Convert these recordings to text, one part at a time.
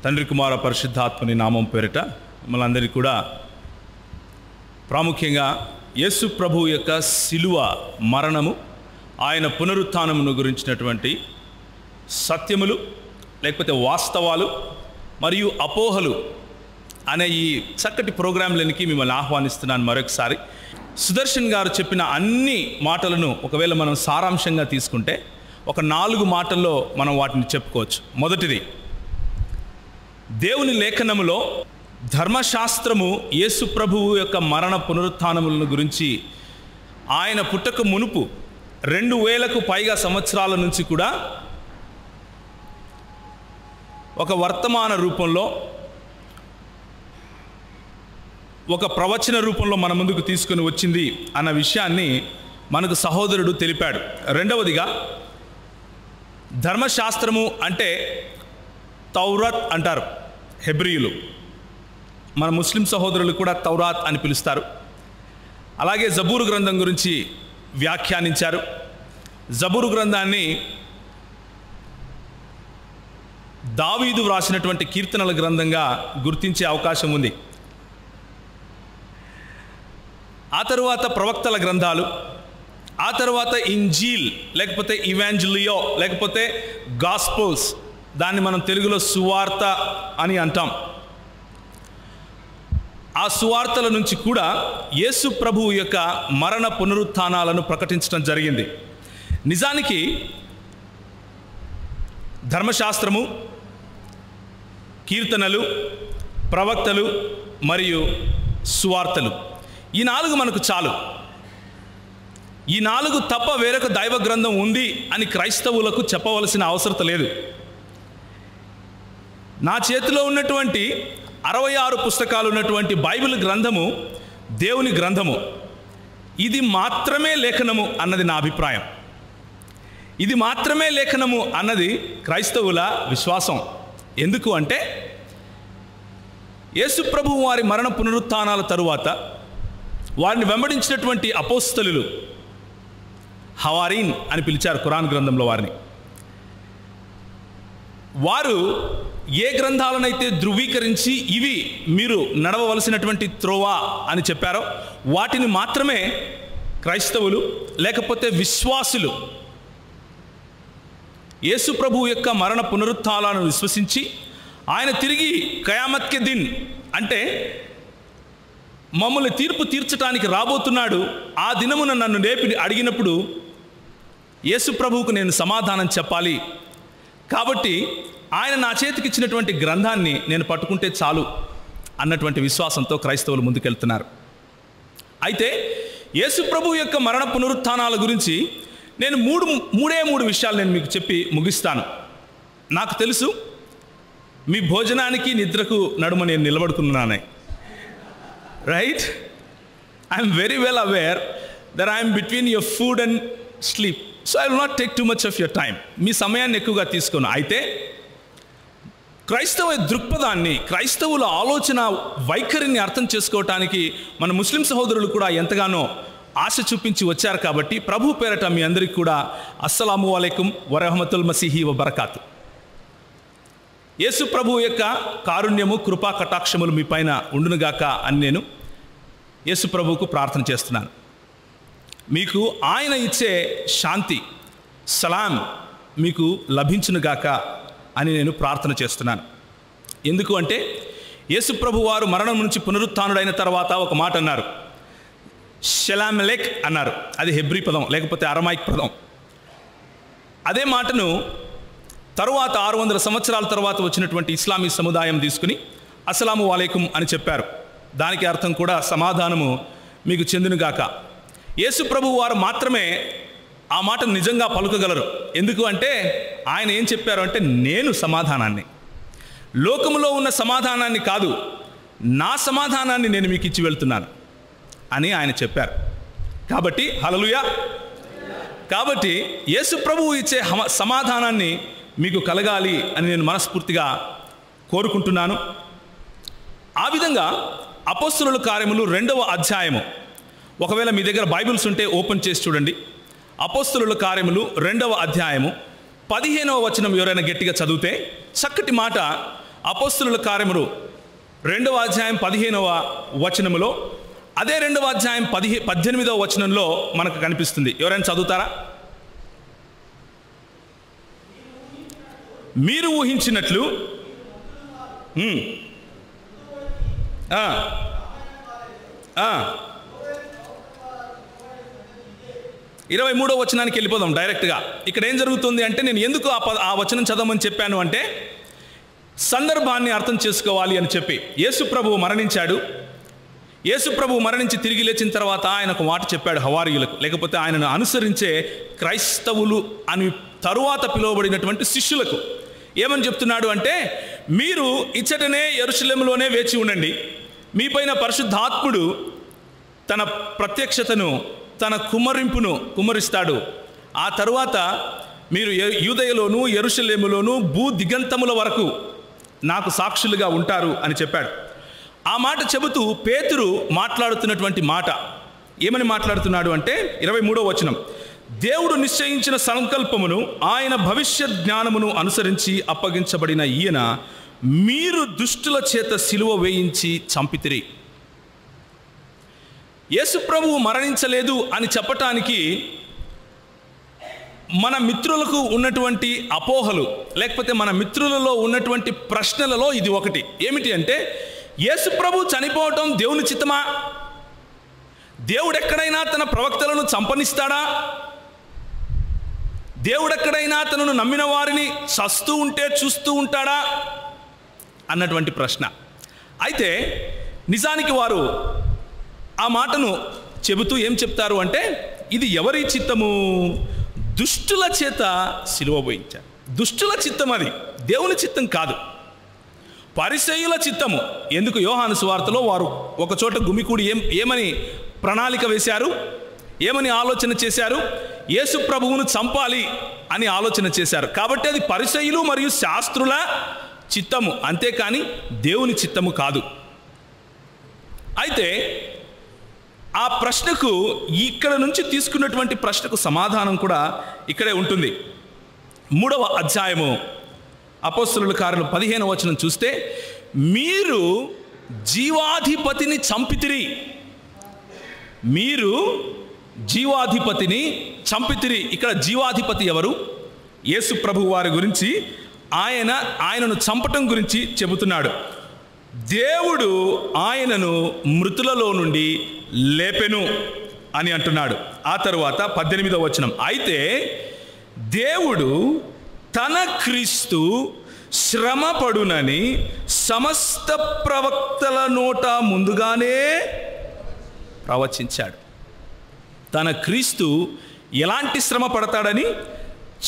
తండ్రి కుమార పరిశుద్ధాత్మని నామం పేరిట మిమ్మల్ని అందరికీ కూడా ప్రాముఖ్యంగా యేసు ప్రభు యొక్క శిలువ మరణము, ఆయన పునరుత్థానమును గురించినటువంటి సత్యములు లేకపోతే వాస్తవాలు మరియు అపోహలు అనే ఈ చక్కటి ప్రోగ్రాంలకి మిమ్మల్ని ఆహ్వానిస్తున్నాను. మరొకసారి సుదర్శన్ గారు చెప్పిన అన్ని మాటలను ఒకవేళ మనం సారాంశంగా తీసుకుంటే ఒక 4 మాటల్లో మనం వాటిని చెప్పుకోవచ్చు. మొదటిది, దేవుని లేఖనములో ధర్మశాస్త్రము యేసు ప్రభువు యొక్క మరణ పునరుత్థానములను గురించి ఆయన పుట్టక మునుపు 2000కు పైగా సంవత్సరాల నుంచి కూడా ఒక వర్తమాన రూపంలో, ఒక ప్రవచన రూపంలో మన ముందుకు తీసుకొని వచ్చింది అన్న విషయాన్ని మనకు సహోదరుడు తెలిపాడు. రెండవదిగా, ధర్మశాస్త్రము అంటే తౌరాత్ అంటారు హెబ్రీయులు, మన ముస్లిం సహోదరులు కూడా తౌరాత్ అని పిలుస్తారు. అలాగే జబూరు గ్రంథం గురించి వ్యాఖ్యానించారు. జబూరు గ్రంథాన్ని దావీదు వ్రాసినటువంటి కీర్తనల గ్రంథంగా గుర్తించే అవకాశం ఉంది. ఆ తరువాత ప్రవక్తల గ్రంథాలు, ఆ తర్వాత ఇంజీల్ లేకపోతే ఇవాంజలియో లేకపోతే గాస్పోల్స్, దాన్ని మనం తెలుగులో సువార్త అని అంటాం. ఆ సువార్తల నుంచి కూడా యేసు ప్రభువు యొక్క మరణ పునరుత్థానాలను ప్రకటించడం జరిగింది. నిజానికి ధర్మశాస్త్రము, కీర్తనలు, ప్రవక్తలు మరియు సువార్తలు, ఈ 4 మనకు చాలు. ఈ 4 తప్ప వేరొక దైవ గ్రంథం ఉంది అని క్రైస్తవులకు చెప్పవలసిన అవసరం లేదు. నా చేతిలో ఉన్నటువంటి 66 పుస్తకాలు ఉన్నటువంటి బైబిల్ గ్రంథము దేవుని గ్రంథము. ఇది మాత్రమే లేఖనము అన్నది నా అభిప్రాయం. ఇది మాత్రమే లేఖనము అన్నది క్రైస్తవుల విశ్వాసం. ఎందుకు అంటే యేసు ప్రభువు వారి మరణ పునరుత్థానాల తరువాత వారిని వెంబడించినటువంటి అపోస్తలులు, హవారీన్ అని పిలిచారు ఖురాన్ గ్రంథంలో వారిని. వారు ఏ గ్రంథాలనైతే ధృవీకరించి ఇవి మీరు నడవవలసినటువంటి త్రోవా అని చెప్పారో వాటిని మాత్రమే క్రైస్తవులు లేకపోతే విశ్వాసులు యేసు ప్రభువు యొక్క మరణ పునరుత్థానాలను విశ్వసించి ఆయన తిరిగి ఖయామత్ కే దిన్ అంటే మమ్మల్ని తీర్పు తీర్చడానికి రాబోతున్నాడు, ఆ దినమున నన్ను లేపి అడిగినప్పుడు యేసు ప్రభువుకు నేను సమాధానం చెప్పాలి, కాబట్టి ఆయన నా చేతికి ఇచ్చినటువంటి గ్రంథాన్ని నేను పట్టుకుంటే చాలు అన్నటువంటి విశ్వాసంతో క్రైస్తవులు ముందుకెళ్తున్నారు. అయితే యేసు ప్రభువు యొక్క మరణ పునరుత్థానాల గురించి నేను మూడే మూడు విషయాలు నేను మీకు చెప్పి ముగిస్తాను. నాకు తెలుసు మీ భోజనానికి నిద్రకు నడుమ నేను నిలబడుకున్నాను, right? I'm very well aware that I'm between your food and sleep, so I will not take too much of your time. మీ సమయాన్ని ఎక్కువగా తీసుకోను. అయితే క్రైస్తవ దృక్పథాన్ని, క్రైస్తవుల ఆలోచన వైఖరిని అర్థం చేసుకోవటానికి మన ముస్లిం సహోదరులు కూడా ఎంతగానో ఆశ చూపించి వచ్చారు. కాబట్టి ప్రభు పేరట మీ అందరికీ కూడా అస్సలాము అలైకుం వరహమతుల్ మసీహి వబరకాతు. యేసు ప్రభు యొక్క కారుణ్యము, కృపా కటాక్షములు మీ పైన ఉండునుగాక అని నేను యేసు ప్రభువుకు ప్రార్థన చేస్తున్నాను. మీకు ఆయన ఇచ్చే శాంతి, సలాం మీకు లభించునుగాక అని నేను ప్రార్థన చేస్తున్నాను. ఎందుకు అంటే యేసు ప్రభు వారు మరణం నుంచి పునరుత్థానుడైన తర్వాత ఒక మాట అన్నారు, షలామ్ లేక్ అన్నారు. అది హెబ్రీ పదం లేకపోతే అరమాయిక్ పదం. అదే మాటను తరువాత 600 సంవత్సరాల తర్వాత వచ్చినటువంటి ఇస్లామీ సముదాయం తీసుకుని అస్సలాము అలైకుం అని చెప్పారు. దానికి అర్థం కూడా సమాధానము మీకు చెందునుగాక. యేసు ప్రభు వారు మాత్రమే ఆ మాట నిజంగా పలుకగలరు. ఎందుకు అంటే ఆయన ఏం చెప్పారు అంటే, నేను సమాధానాన్ని, లోకములో ఉన్న సమాధానాన్ని కాదు, నా సమాధానాన్ని నేను మీకు ఇచ్చి వెళ్తున్నాను అని ఆయన చెప్పారు. కాబట్టి హల్లెలూయా. కాబట్టి యేసు ప్రభువు ఇచ్చే సమాధానాన్ని మీకు కలగాలి అని నేను మనస్ఫూర్తిగా కోరుకుంటున్నాను. ఆ విధంగా అపోస్తలుల కార్యములు 2వ అధ్యాయము, ఒకవేళ మీ దగ్గర బైబిల్స్ ఉంటే ఓపెన్ చేసి చూడండి. అపోస్తలుల కార్యములు 2వ అధ్యాయము 15వ వచనం ఎవరైనా గట్టిగా చదివితే చక్కటి మాట అపోస్తలుల కార్యములు 2వ అధ్యాయం 15వ వచనములో, అదే 2వ అధ్యాయం 18వ వచనంలో మనకు కనిపిస్తుంది. ఎవరైనా చదువుతారా? మీరు ఊహించినట్లు 23వ వచనానికి వెళ్ళిపోదాం డైరెక్ట్గా. ఇక్కడ ఏం జరుగుతుంది అంటే, నేను ఎందుకు ఆ వచనం చదవమని చెప్పాను అంటే, సందర్భాన్ని అర్థం చేసుకోవాలి అని చెప్పి. యేసు ప్రభువు మరణించాడు. యేసు ప్రభువు మరణించి తిరిగి లేచిన తర్వాత ఆయన ఒక మాట చెప్పాడు హవారీయులకు, లేకపోతే ఆయనను అనుసరించే క్రైస్తవులు అని తరువాత పిలువబడినటువంటి శిష్యులకు. ఏమని చెప్తున్నాడు అంటే, మీరు ఇచ్చటనే యెరూషలేములోనే వేచి ఉండండి. మీపైన పరిశుద్ధాత్ముడు తన ప్రత్యక్షతను, తన కుమ్మరిస్తాడు. ఆ తరువాత మీరు యూదయలోను యెరూషలేములోను భూ దిగంతముల వరకు నాకు సాక్షులుగా ఉంటారు అని చెప్పాడు. ఆ మాట చెబుతూ పేతురు మాట్లాడుతున్నటువంటి మాట ఏమని మాట్లాడుతున్నాడు అంటే, 23వ వచనం, దేవుడు నిశ్చయించిన సంకల్పమును ఆయన భవిష్యత్ జ్ఞానమును అనుసరించి అప్పగించబడిన ఈయన మీరు దుష్టుల చేత సిలువ వేయించి చంపితిరి. యేసు ప్రభువు మరణించలేదు అని చెప్పటానికి మన మిత్రులకు ఉన్నటువంటి అపోహలు, లేకపోతే మన మిత్రులలో ఉన్నటువంటి ప్రశ్నలలో ఇది ఒకటి. ఏమిటి అంటే, యేసు ప్రభు చనిపోవటం దేవుని చిత్తమా? దేవుడు ఎక్కడైనా తన ప్రవక్తలను చంపనిస్తాడా? దేవుడు ఎక్కడైనా తనను నమ్మిన వారిని చస్తూ ఉంటే చూస్తూ ఉంటాడా అన్నటువంటి ప్రశ్న. అయితే నిజానికి వారు ఆ మాటను చెబుతూ ఏం చెప్తారు అంటే, ఇది ఎవరి చిత్తము? దుష్టుల చేత సిలువ వేయించారు. దుష్టుల చిత్తం, అది దేవుని చిత్తం కాదు, పరిసయ్యుల చిత్తము. ఎందుకు? యోహాను సువార్తలో వారు ఒక చోట గుమికూడి ఏమని ప్రణాళిక వేశారు, ఏమని ఆలోచన చేశారు? యేసు ప్రభువును చంపాలి అని ఆలోచన చేశారు. కాబట్టి అది పరిసయ్యులు మరియు శాస్త్రుల చిత్తము, అంతేకాని దేవుని చిత్తము కాదు. అయితే ఆ ప్రశ్నకు, ఇక్కడ నుంచి తీసుకున్నటువంటి ప్రశ్నకు సమాధానం కూడా ఇక్కడే ఉంటుంది. 3వ అధ్యాయము అపోస్తలుల కార్యములు 15వ వచనం చూస్తే, మీరు జీవాధిపతిని చంపితిరి. మీరు జీవాధిపతిని చంపితిరి. ఇక్కడ జీవాధిపతి ఎవరు? యేసు ప్రభు వారి గురించి, ఆయనను చంపటం గురించి చెబుతున్నాడు. దేవుడు ఆయనను మృతులలో నుండి లేపెను అని అంటున్నాడు. ఆ తరువాత 18వ వచనం, అయితే దేవుడు తన క్రీస్తు శ్రమపడునని సమస్త ప్రవక్తల నోట ముందుగానే ప్రవచించాడు. తన క్రీస్తు ఎలాంటి శ్రమ పడతాడని?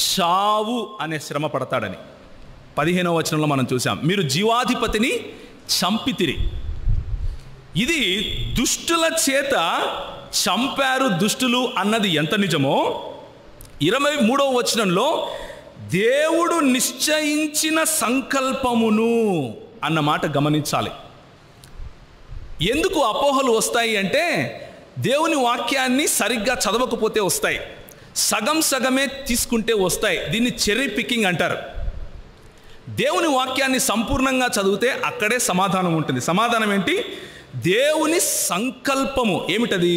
చావు అనే శ్రమ పడతాడని 15వ వచనంలో మనం చూసాం. మీరు జీవాధిపతిని చంపితిరి. ఇది దుష్టుల చేత చంపారు దుష్టులు అన్నది ఎంత నిజమో, 23వ వచనంలో దేవుడు నిశ్చయించిన సంకల్పమును అన్న మాట గమనించాలి. ఎందుకు అపోహలు వస్తాయి అంటే, దేవుని వాక్యాన్ని సరిగ్గా చదవకపోతే వస్తాయి, సగం సగమే తీసుకుంటే వస్తాయి. దీన్ని చెర్రీ పికింగ్ అంటారు. దేవుని వాక్యాన్ని సంపూర్ణంగా చదివితే అక్కడే సమాధానం ఉంటుంది. సమాధానం ఏంటి? దేవుని సంకల్పము ఏమిటది?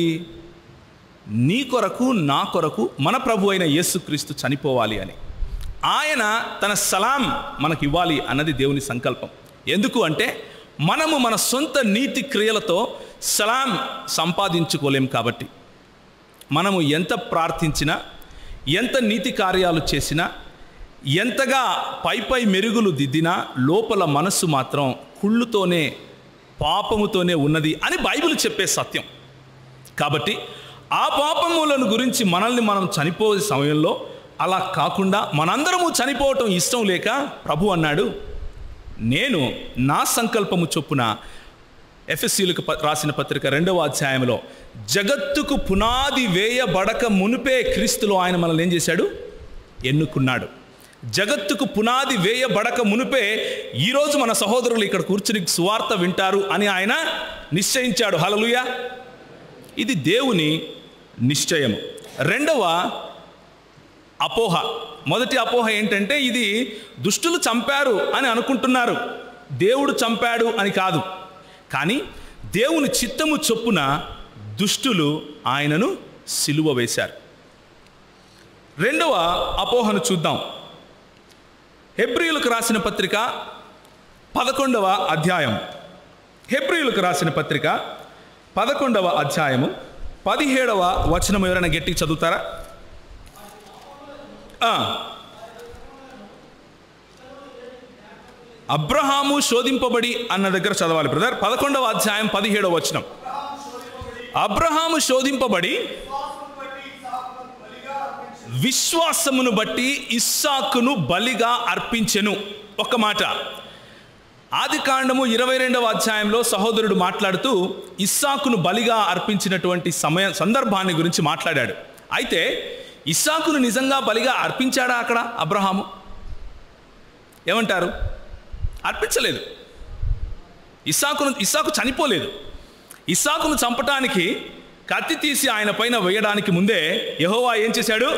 నీ కొరకు, నా కొరకు మన ప్రభు అయిన యేసుక్రీస్తు చనిపోవాలి అని, ఆయన తన సలాం మనకి ఇవ్వాలి అన్నది దేవుని సంకల్పం. ఎందుకు అంటే, మనము మన సొంత నీతి క్రియలతో సలాం సంపాదించుకోలేం. కాబట్టి మనము ఎంత ప్రార్థించినా, ఎంత నీతి కార్యాలు చేసినా, ఎంతగా పై మెరుగులు దిద్దినా, లోపల మనస్సు మాత్రం కుళ్ళుతోనే, పాపముతోనే ఉన్నది అని బైబిల్ చెప్పే సత్యం. కాబట్టి ఆ పాపములను గురించి మనల్ని మనం చనిపోయే సమయంలో అలా కాకుండా మనందరము చనిపోవటం ఇష్టం లేక ప్రభు అన్నాడు, నేను నా సంకల్పము చొప్పున, ఎఫెసీయులకు రాసిన పత్రిక 2వ అధ్యాయంలో, జగత్తుకు పునాది వేయబడక మునిపే క్రీస్తులో ఆయన మనల్ని ఏం చేశాడు? ఎన్నుకున్నాడు. జగత్తుకు పునాది వేయబడక మునిపే ఈరోజు మన సహోదరులు ఇక్కడ కూర్చుని సువార్త వింటారు అని ఆయన నిశ్చయించాడు. హల్లెలూయా! ఇది దేవుని నిశ్చయము. రెండవ అపోహ, మొదటి అపోహ ఏంటంటే, ఇది దుష్టులు చంపారు అని అనుకుంటున్నారు. దేవుడు చంపాడు అని కాదు, కానీ దేవుని చిత్తము చొప్పున దుష్టులు ఆయనను సిలువ వేశారు. రెండవ అపోహను చూద్దాం. హెబ్రీయులకు రాసిన పత్రిక 11వ అధ్యాయం. హెబ్రీయులకు రాసిన పత్రిక 11వ అధ్యాయము 17వ వచనం ఎవరైనా గట్టిగా చదువుతారా? అబ్రహాము శోధింపబడి అన్న దగ్గర చదవాలి బ్రదర్. 11వ అధ్యాయం 17వ వచనం. అబ్రహాము శోధింపబడి విశ్వాసమును బట్టి ఇస్సాకును బలిగా అర్పించెను. ఒక మాట. ఆదికాండము 22వ అధ్యాయంలో సహోదరుడు మాట్లాడుతూ ఇస్సాకును బలిగా అర్పించినటువంటి సందర్భాన్ని గురించి మాట్లాడాడు. అయితే ఇస్సాకును నిజంగా బలిగా అర్పించాడా అక్కడ అబ్రహాము? ఏమంటారు? అర్పించలేదు. ఇస్సాకు చనిపోలేదు. ఇస్సాకును చంపటానికి కత్తి తీసి ఆయన పైన వేయడానికి ముందే యెహోవా ఏం చేశాడు?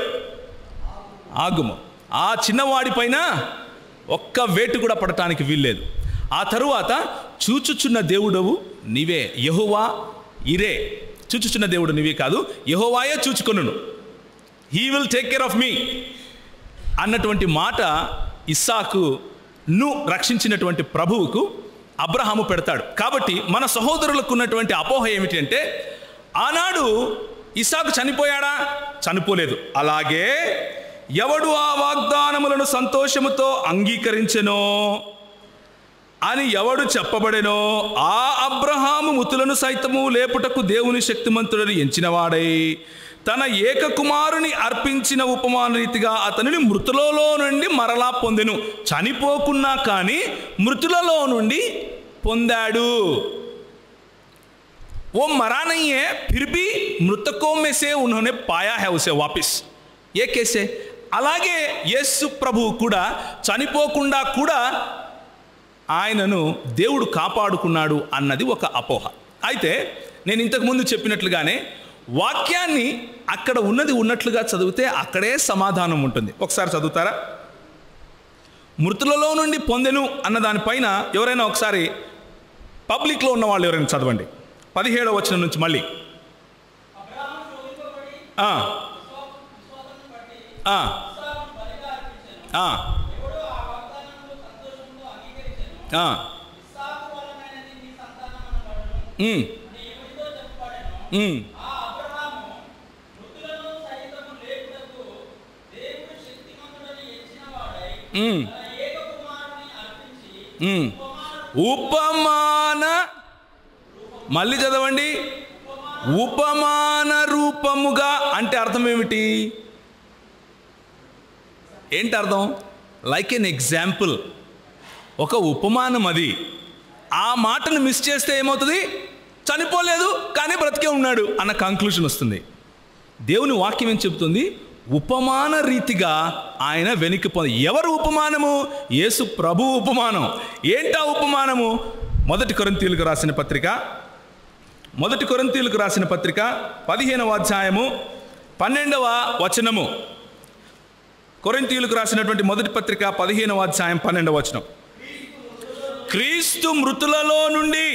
ఆగుము, ఆ చిన్నవాడి పైన ఒక్క వేటు కూడా పడటానికి వీల్లేదు. ఆ తరువాత చూచుచున్న దేవుడవు నీవే, యెహోవా ఇరే. చూచుచున్న దేవుడు నీవే కాదు, యెహోవాయే చూచుకొనును. He will take care of me అన్నటువంటి మాట ఇస్సాకును రక్షించినటువంటి ప్రభువుకు అబ్రహాము పెడతాడు. కాబట్టి మన సహోదరులకు ఉన్నటువంటి అపోహ ఏమిటి అంటే, ఆనాడు ఇస్సాకు చనిపోయాడా? చనిపోలేదు. అలాగే ఎవడు ఆ వాగ్దానములను సంతోషముతో అంగీకరించెనో అని ఎవడు చెప్పబడెనో ఆ అబ్రహాము మృతులను సైతము లేపుటకు దేవుని శక్తిమంతుడని ఎంచినవాడై తన ఏకకుమారుని అర్పించిన ఉపమాన రీతిగా అతనిని మృతులలో నుండి మరలా పొందెను. చనిపోకున్నా కానీ మృతులలో నుండి పొందాడు. वो मरा नहीं है, फिर भी मृतकों में से उन्होंने पाया है उसे वापस. ये कैसे? అలాగే యేసు ప్రభువు కూడా చనిపోకుండా కూడా ఆయనను దేవుడు కాపాడుకున్నాడు అన్నది ఒక అపోహ. అయితే నేను ఇంతకుముందు చెప్పినట్లుగానే వాక్యాన్ని అక్కడ ఉన్నది ఉన్నట్లుగా చదివితే అక్కడే సమాధానం ఉంటుంది. ఒకసారి చదువుతారా? మృతులలో నుండి పొందెను అన్న దానిపైన ఎవరైనా ఒకసారి పబ్లిక్లో ఉన్న వాళ్ళు ఎవరైనా చదవండి. 17వ వచనం నుంచి మళ్ళీ. ఉపమాన, మళ్ళీ చదవండి. ఉపమాన రూపముగా అంటే అర్థం ఏమిటి? ఏంటి అర్థం? లైక్ ఎన్ ఎగ్జాంపుల్, ఒక ఉపమానం. అది ఆ మాటను మిస్ చేస్తే ఏమవుతుంది? చనిపోలేదు కానీ బ్రతికే ఉన్నాడు అన్న కంక్లూషన్ వస్తుంది. దేవుని వాక్యం ఏం చెబుతుంది? ఉపమాన రీతిగా ఆయన వెనక్కి పొంది. ఎవరు ఉపమానము? యేసు ప్రభు ఉపమానం. ఏంటా ఉపమానము? 1 కొరింథీయులకు రాసిన పత్రిక 15వ అధ్యాయము 12వ వచనము. కొరింథీయులకు రాసినటువంటి మొదటి పత్రిక 15వ అధ్యాయం 12వ వచనం. క్రీస్తు మృతులలో నుండి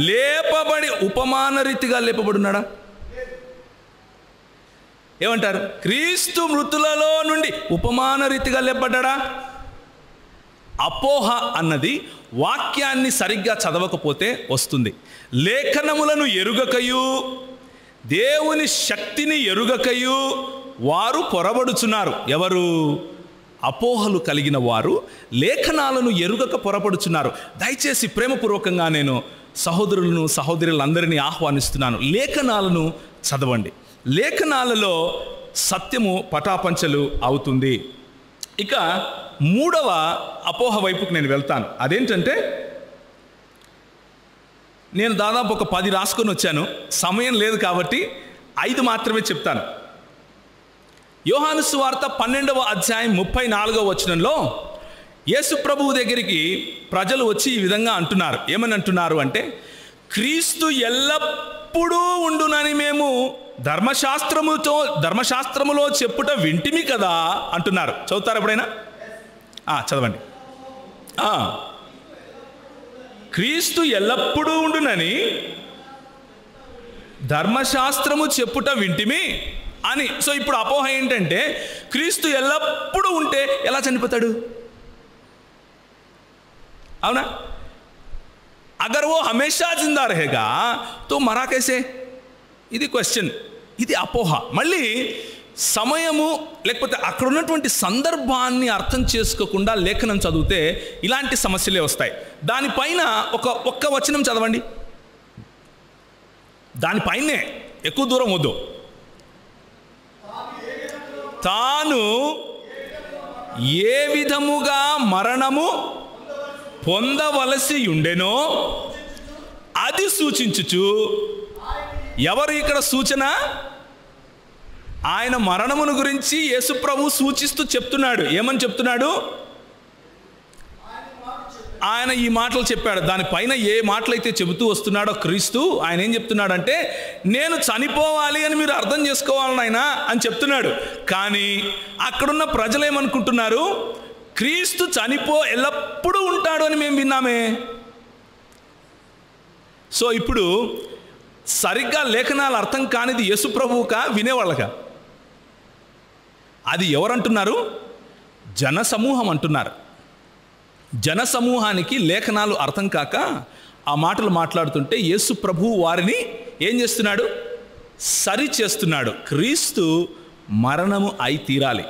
లేపబడి, ఉపమాన రీతిగా లేపబడున్నాడా? ఏమంటారు? క్రీస్తు మృతులలో నుండి ఉపమాన రీతిగా లేపబడ్డా? అపోహ అన్నది వాక్యాన్ని సరిగ్గా చదవకపోతే వస్తుంది. లేఖనములను ఎరుగకయు దేవుని శక్తిని ఎరుగకయు వారు పొరబడుచున్నారు. ఎవరు? అపోహలు కలిగిన వారు లేఖనాలను ఎరుగక పొరపడుచున్నారు. దయచేసి ప్రేమపూర్వకంగా నేను సహోదరులందరినీ ఆహ్వానిస్తున్నాను. లేఖనాలను చదవండి. లేఖనాలలో సత్యము పటాపంచలు అవుతుంది. ఇక 3వ అపోహ వైపుకు నేను వెళ్తాను. అదేంటంటే, నేను దాదాపు ఒక 10 రాసుకొని వచ్చాను. సమయం లేదు కాబట్టి 5 మాత్రమే చెప్తాను. యోహాను సువార్త 12వ అధ్యాయం 34వ వచనంలో యేసు ప్రభువు దగ్గరికి ప్రజలు వచ్చి ఈ విధంగా అంటున్నారు. ఏమని అంటున్నారు అంటే, క్రీస్తు ఎల్లప్పుడూ ఉండునని మేము ధర్మశాస్త్రములో చెప్పుట వింటిమి కదా అంటున్నారు. చదువుతారు ఎప్పుడైనా? చదవండి. క్రీస్తు ఎల్లప్పుడూ ఉండునని ధర్మశాస్త్రము చెప్పుట వింటిమి అని. సో ఇప్పుడు అపోహ ఏంటంటే క్రీస్తు ఎల్లప్పుడూ ఉంటే ఎలా చనిపోతాడు? అవునా? అగర్ ఓ హమేషా జిందా రహేగా తో మరా కైసే? ఇది క్వశ్చన్, ఇది అపోహ. మళ్ళీ సమయము లేకపోతే అక్కడ ఉన్నటువంటి సందర్భాన్ని అర్థం చేసుకోకుండా లేఖనం చదివితే ఇలాంటి సమస్యలే వస్తాయి. దానిపైన ఒక్క వచనం చదవండి, దానిపైనే ఎక్కువ దూరం వద్దు. తాను ఏ విధముగా మరణము పొందవలసి ఉండెనో అది సూచించుచు. ఎవరు ఇక్కడ సూచన? ఆయన మరణమును గురించి యేసుప్రభు సూచిస్తూ చెప్తున్నాడు. ఏమని చెప్తున్నాడు? ఆయన ఈ మాటలు చెప్పాడు. దానిపైన ఏ మాటలైతే చెబుతూ వస్తున్నాడో క్రీస్తు, ఆయన ఏం చెప్తున్నాడంటే నేను చనిపోవాలి అని మీరు అర్థం చేసుకోవాలి నాయన అని చెప్తున్నాడు. కానీ అక్కడున్న ప్రజలు ఏమనుకుంటున్నారు? క్రీస్తు ఎల్లప్పుడూ ఉంటాడు అని మేము విన్నామే. సో ఇప్పుడు సరిగ్గా లేఖనాలు అర్థం కానిది యేసుప్రభువుకా వినేవాళ్ళగా? అది ఎవరంటున్నారు? జనసమూహం అంటున్నారు. జనసమూహానికి లేఖనాలు అర్థం కాక ఆ మాటలు మాట్లాడుతుంటే యేసుప్రభు వారిని ఏం చేస్తున్నాడు? సరి చేస్తున్నాడు. క్రీస్తు మరణము అయి తీరాలి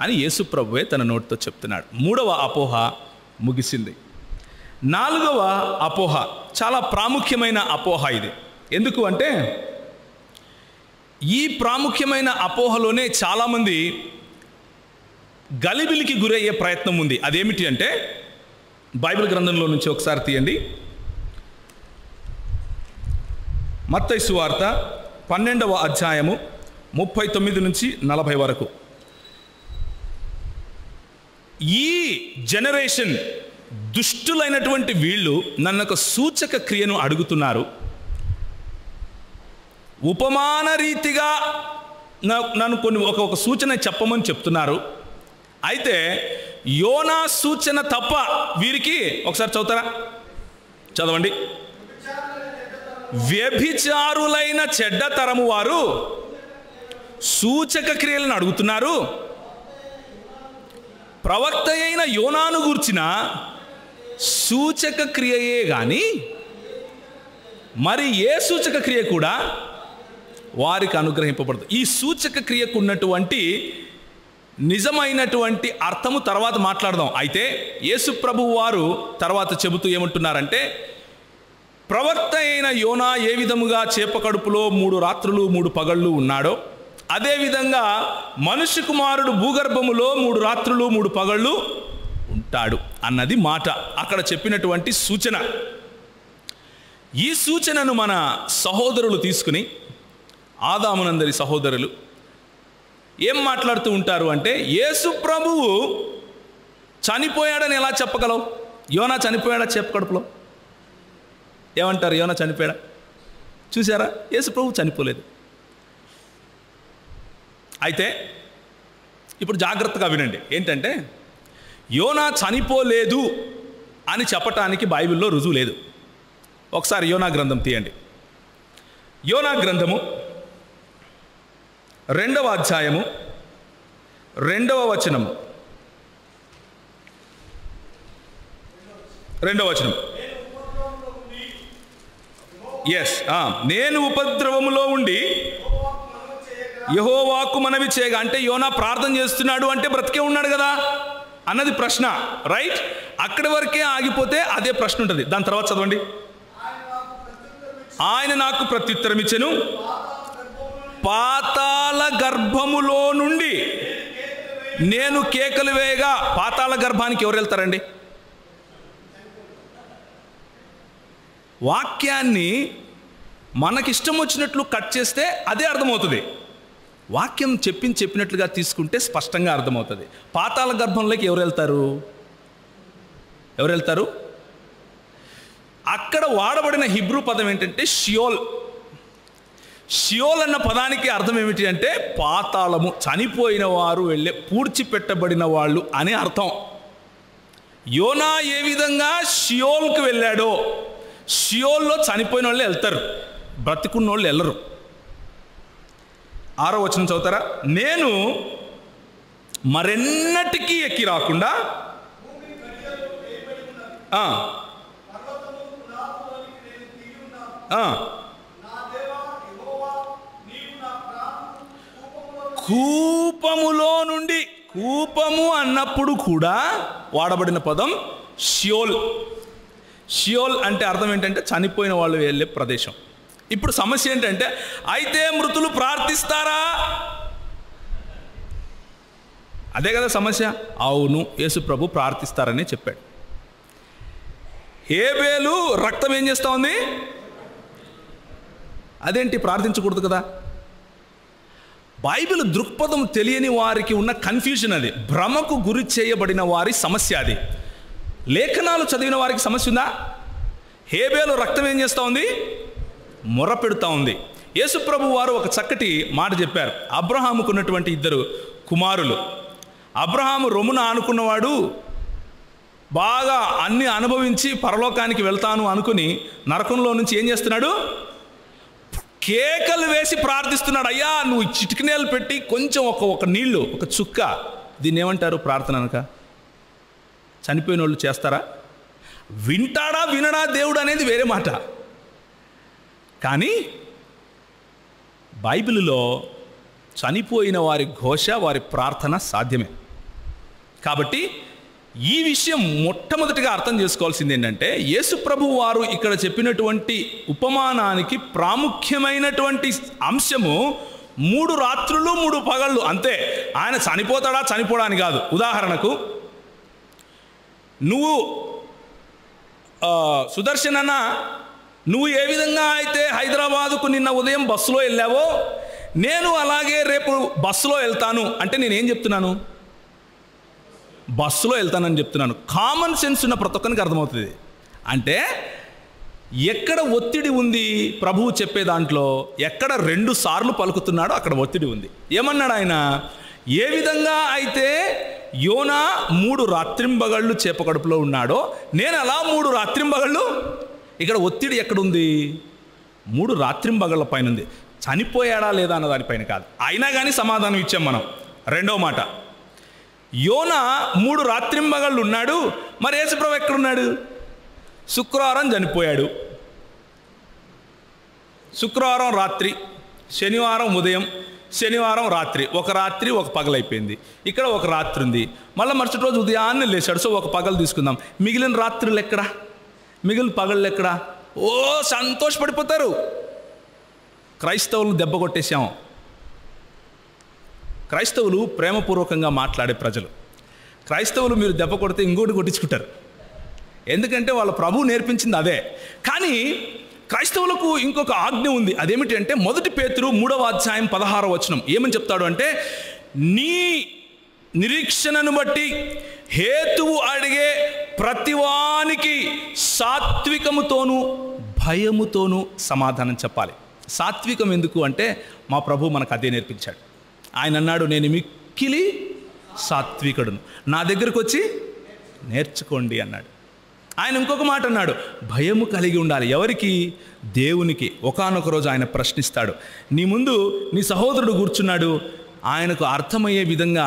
అని యేసుప్రభువే తన నోటితో చెప్తున్నాడు. 3వ అపోహ ముగిసింది. 4వ అపోహ చాలా ప్రాముఖ్యమైన అపోహ ఇది. ఎందుకు అంటే ఈ ప్రాముఖ్యమైన అపోహలోనే చాలామంది గలిబిలికి గురయ్యే ప్రయత్నం ఉంది. అదేమిటి అంటే బైబిల్ గ్రంథంలో నుంచి ఒకసారి తీయండి. మత్తయి సువార్త 12వ అధ్యాయము 39 నుంచి 40 వరకు. ఈ జనరేషన్ దుష్టులైనటువంటి వీళ్ళు నన్ను ఒక సూచక క్రియను అడుగుతున్నారు. ఉపమాన రీతిగా నన్ను కొన్ని ఒక సూచన చెప్పమని చెప్తున్నారు. అయితే యోనా సూచన తప్ప వీరికి ఒకసారి చదువుతారా? చదవండి. వ్యభిచారులైన చెడ్డ తరము వారు సూచక క్రియలను అడుగుతున్నారు. ప్రవక్త అయిన యోనాను గూర్చిన సూచక క్రియయే కానీ మరి ఏ సూచక క్రియ కూడా వారికి అనుగ్రహింపబడదు. ఈ సూచక క్రియకు ఉన్నటువంటి నిజమైనటువంటి అర్థము తర్వాత మాట్లాడదాం. అయితే యేసు ప్రభువు వారు తర్వాత చెబుతూ ఏమంటున్నారంటే ప్రవక్త అయిన యోనా ఏ విధముగా చేప కడుపులో 3 రాత్రులు 3 పగళ్ళు ఉన్నాడో అదేవిధంగా మనుష్య కుమారుడు భూగర్భములో 3 రాత్రులు 3 పగళ్ళు ఉంటాడు అన్నది మాట. అక్కడ చెప్పినటువంటి సూచన. ఈ సూచనను మన సహోదరులు తీసుకుని, ఆదామునందరి సహోదరులు ఏం మాట్లాడుతూ ఉంటారు అంటే యేసు ప్రభువు చనిపోయాడని ఎలా చెప్పగలవు? యోనా చనిపోయాడా చేప కడుపులో? ఏమంటారు? యోనా చనిపోయాడా? చూసారా? యేసు ప్రభు చనిపోలేదు. అయితే ఇప్పుడు జాగ్రత్తగా వినండి. ఏంటంటే యోనా చనిపోలేదు అని చెప్పటానికి బైబిల్లో రుజువు లేదు. ఒకసారి యోనా గ్రంథం తీయండి. యోనా గ్రంథము 2వ అధ్యాయము 2వ వచనము. 2వ వచనం. నేను ఉపద్రవములో ఉండి యెహోవాకు మనవి చేయగా, అంటే యోనా ప్రార్థన చేస్తున్నాడు అంటే బ్రతికే ఉన్నాడు కదా అన్నది ప్రశ్న. రైట్? అక్కడి వరకే ఆగిపోతే అదే ప్రశ్న ఉంటుంది. దాని తర్వాత చదవండి. ఆయన నాకు ప్రత్యుత్తరం ఇచ్చెను, పాతాళ గర్భములో నుండి నేను కేకలు వేయగా. పాతాళ గర్భానికి ఎవరు వెళ్తారండి? వాక్యాన్ని మనకిష్టం వచ్చినట్లు కట్ చేస్తే అదే అర్థమవుతుంది. వాక్యం చెప్పినట్లుగా తీసుకుంటే స్పష్టంగా అర్థమవుతుంది. పాతాళ గర్భంలోకి ఎవరు వెళ్తారు? ఎవరు వెళ్తారు? అక్కడ వాడబడిన హిబ్రూ పదం ఏంటంటే షియోల్. షియోల్ అన్న పదానికి అర్థం ఏమిటి అంటే పాతాళము, చనిపోయిన వారు వెళ్ళే పూడ్చిపెట్టబడిన వాళ్ళు అని అర్థం. యోనా ఏ విధంగా షియోల్కి వెళ్ళాడో, షియోల్లో చనిపోయిన వాళ్ళు వెళ్తారు, బ్రతికున్న వాళ్ళు వెళ్ళరు. 6వ వచనం చదువుతారా? నేను మరెన్నటికీ ఎక్కి రాకుండా కూపములో నుండి, కూపము అన్నప్పుడు కూడా వాడబడిన పదం షియోల్. షియోల్ అంటే అర్థం ఏంటంటే చనిపోయిన వాళ్ళు వెళ్ళే ప్రదేశం. ఇప్పుడు సమస్య ఏంటంటే, అయితే మృతులు ప్రార్థిస్తారా? అదే కదా సమస్య. అవును, యేసు ప్రభు ప్రార్థిస్తారని చెప్పాడు. హేబేలు రక్తం ఏం చేస్తూ ఉంది? అదేంటి ప్రార్థించకూడదు కదా? బైబిల్ దృక్పథం తెలియని వారికి ఉన్న కన్ఫ్యూజన్ అది, భ్రమకు గురి చేయబడిన వారి సమస్య అది. లేఖనాలు చదివిన వారికి సమస్య ఉందా? హేబేలు రక్తం ఏం చేస్తూ ఉంది? మొర పెడుతూ ఉంది. యేసుప్రభు వారు ఒక చక్కటి మాట చెప్పారు. అబ్రహాముకు ఉన్నటువంటి 2 కుమారులు. అబ్రహాము రొమ్మున ఆనుకున్నవాడు, బాగా అన్ని అనుభవించి పరలోకానికి వెళ్తాను అనుకుని నరకంలో నుంచి ఏం చేస్తున్నాడు? కేకలు వేసి ప్రార్థిస్తున్నాడు. అయ్యా, నువ్వు చిటికినేలు పెట్టి కొంచెం ఒక నీళ్లు, ఒక చుక్క, దీన్ని ఏమంటారు? ప్రార్థన అనక. చనిపోయిన వాళ్ళు చేస్తారా? వింటాడా వినడా దేవుడు అనేది వేరే మాట. కానీ బైబిల్లో చనిపోయిన వారి ఘోష, వారి ప్రార్థన సాధ్యమే. కాబట్టి ఈ విషయం మొట్టమొదటిగా అర్థం చేసుకోవాల్సింది ఏంటంటే, యేసు ప్రభు వారు ఇక్కడ చెప్పినటువంటి ఉపమానానికి ప్రాముఖ్యమైనటువంటి అంశము 3 రాత్రులు 3 పగళ్ళు అంతే. ఆయన చనిపోతాడా చనిపోడా అని కాదు. ఉదాహరణకు, నువ్వు సుదర్శనన్న, నువ్వు ఏ విధంగా అయితే హైదరాబాదుకు నిన్న ఉదయం బస్సులో వెళ్ళావో, నేను అలాగే రేపు బస్సులో వెళ్తాను అంటే నేనేం చెప్తున్నాను? బస్సులో వెళ్తానని చెప్తున్నాను. కామన్ సెన్స్ ఉన్న ప్రతి ఒక్కరికి అర్థమవుతుంది. అంటే ఎక్కడ ఒత్తిడి ఉంది ప్రభువు చెప్పే దాంట్లో, ఎక్కడ 2 సార్లు పలుకుతున్నాడో అక్కడ ఒత్తిడి ఉంది. ఏమన్నాడు ఆయన? ఏ విధంగా అయితే యోనా 3 రాత్రింబగళ్ళు చేపకడుపులో ఉన్నాడో, నేను అలా 3 రాత్రింబగళ్ళు. ఇక్కడ ఒత్తిడి ఎక్కడుంది? 3 రాత్రింబగళ్ళ పైన ఉంది. చనిపోయాడా లేదా అన్న దానిపైన కాదు. అయినా కానీ సమాధానం ఇచ్చాం మనం. 2వ మాట, యోనా 3 రాత్రింబగళ్ళు ఉన్నాడు. మరి యేసుప్రభు ఎక్కడున్నాడు? శుక్రవారం చనిపోయాడు. శుక్రవారం రాత్రి, శనివారం ఉదయం, శనివారం రాత్రి, ఒక రాత్రి ఒక పగలైపోయింది. ఇక్కడ ఒక రాత్రి ఉంది. మళ్ళీ మరుసటి రోజు ఉదయాన్నే లేచాడు. సో ఒక పగలు తీసుకుందాం. మిగిలిన రాత్రులు ఎక్కడా? మిగిలిన పగళ్ళు ఎక్కడా? ఓ సంతోషపడిపోతారు. క్రైస్తవులు దెబ్బ కొట్టేశాం. క్రైస్తవులు ప్రేమపూర్వకంగా మాట్లాడే ప్రజలు. క్రైస్తవులు మీరు దెబ్బ కొడితే ఇంకోటి కొట్టించుకుంటారు. ఎందుకంటే వాళ్ళ ప్రభువు నేర్పించింది అదే. కానీ క్రైస్తవులకు ఇంకొక ఆజ్ఞ ఉంది. అదేమిటి అంటే, 1 పేతురు 3వ అధ్యాయం 16వ వచనం ఏమని చెప్తాడు అంటే, నీ నిరీక్షణను బట్టి హేతువు అడిగే ప్రతివానికి సాత్వికముతోనూ భయముతోనూ సమాధానం చెప్పాలి. సాత్వికం ఎందుకు అంటే, మా ప్రభు మనకు అదే నేర్పించాడు. ఆయన అన్నాడు, నేను మిక్కిలి సాత్వికుడును, నా దగ్గరకు వచ్చి నేర్చుకోండి అన్నాడు. ఆయన ఇంకొక మాట అన్నాడు, భయము కలిగి ఉండాలి. ఎవరికి? దేవునికి. ఒకానొక రోజు ఆయన ప్రశ్నిస్తాడు. నీ ముందు నీ సహోదరుడు కూర్చున్నాడు, ఆయనకు అర్థమయ్యే విధంగా,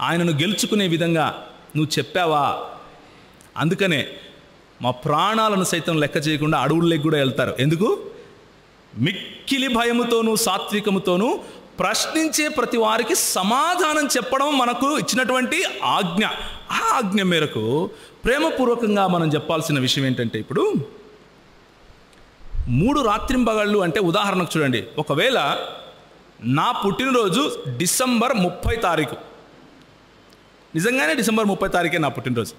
ఆయనను గెలుచుకునే విధంగా నువ్వు చెప్పావా? అందుకనే మా ప్రాణాలను సైతం లెక్క చేయకుండా అడవుల్లోకి కూడా వెళ్తారు. ఎందుకు? మిక్కిలి భయముతోనూ సాత్వికముతోనూ ప్రశ్నించే ప్రతి వారికి సమాధానం చెప్పడం మనకు ఇచ్చినటువంటి ఆజ్ఞ. ఆ ఆజ్ఞ మేరకు ప్రేమపూర్వకంగా మనం చెప్పాల్సిన విషయం ఏంటంటే, ఇప్పుడు 3 రాత్రింబగళ్ళు అంటే ఉదాహరణకు చూడండి, ఒకవేళ నా పుట్టినరోజు డిసెంబర్ 30 తారీఖు, నిజంగానే డిసెంబర్ 30 తారీఖే నా పుట్టినరోజు.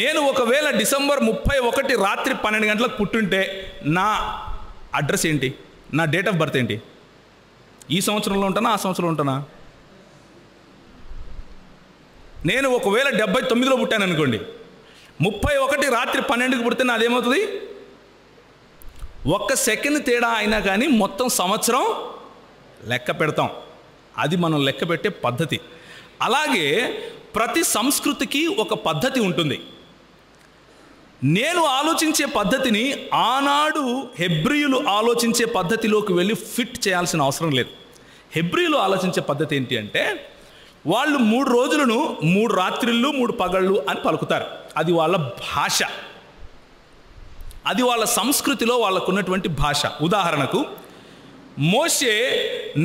నేను ఒకవేళ డిసెంబర్ 31 రాత్రి 12 గంటలకు పుట్టుంటే నా అడ్రస్ ఏంటి? నా డేట్ ఆఫ్ బర్త్ ఏంటి? ఈ సంవత్సరంలో ఉంటానా, ఆ సంవత్సరంలో ఉంటానా? నేను ఒకవేళ 79లో పుట్టాను అనుకోండి, 31 రాత్రి 12కి పుడితే నాదేమవుతుంది? 1 సెకండ్ తేడా అయినా కానీ మొత్తం సంవత్సరం లెక్క పెడతాం. అది మనం లెక్క పెట్టే పద్ధతి. అలాగే ప్రతి సంస్కృతికి ఒక పద్ధతి ఉంటుంది. నేను ఆలోచించే పద్ధతిని ఆనాడు హెబ్రీయులు ఆలోచించే పద్ధతిలోకి వెళ్ళి ఫిట్ చేయాల్సిన అవసరం లేదు. హెబ్రీయులు ఆలోచించే పద్ధతి ఏంటి అంటే, వాళ్ళు 3 రోజులను 3 రాత్రిళ్ళు 3 పగళ్ళు అని పలుకుతారు. అది వాళ్ళ భాష, అది వాళ్ళ సంస్కృతిలో వాళ్ళకున్నటువంటి భాష. ఉదాహరణకు మోషే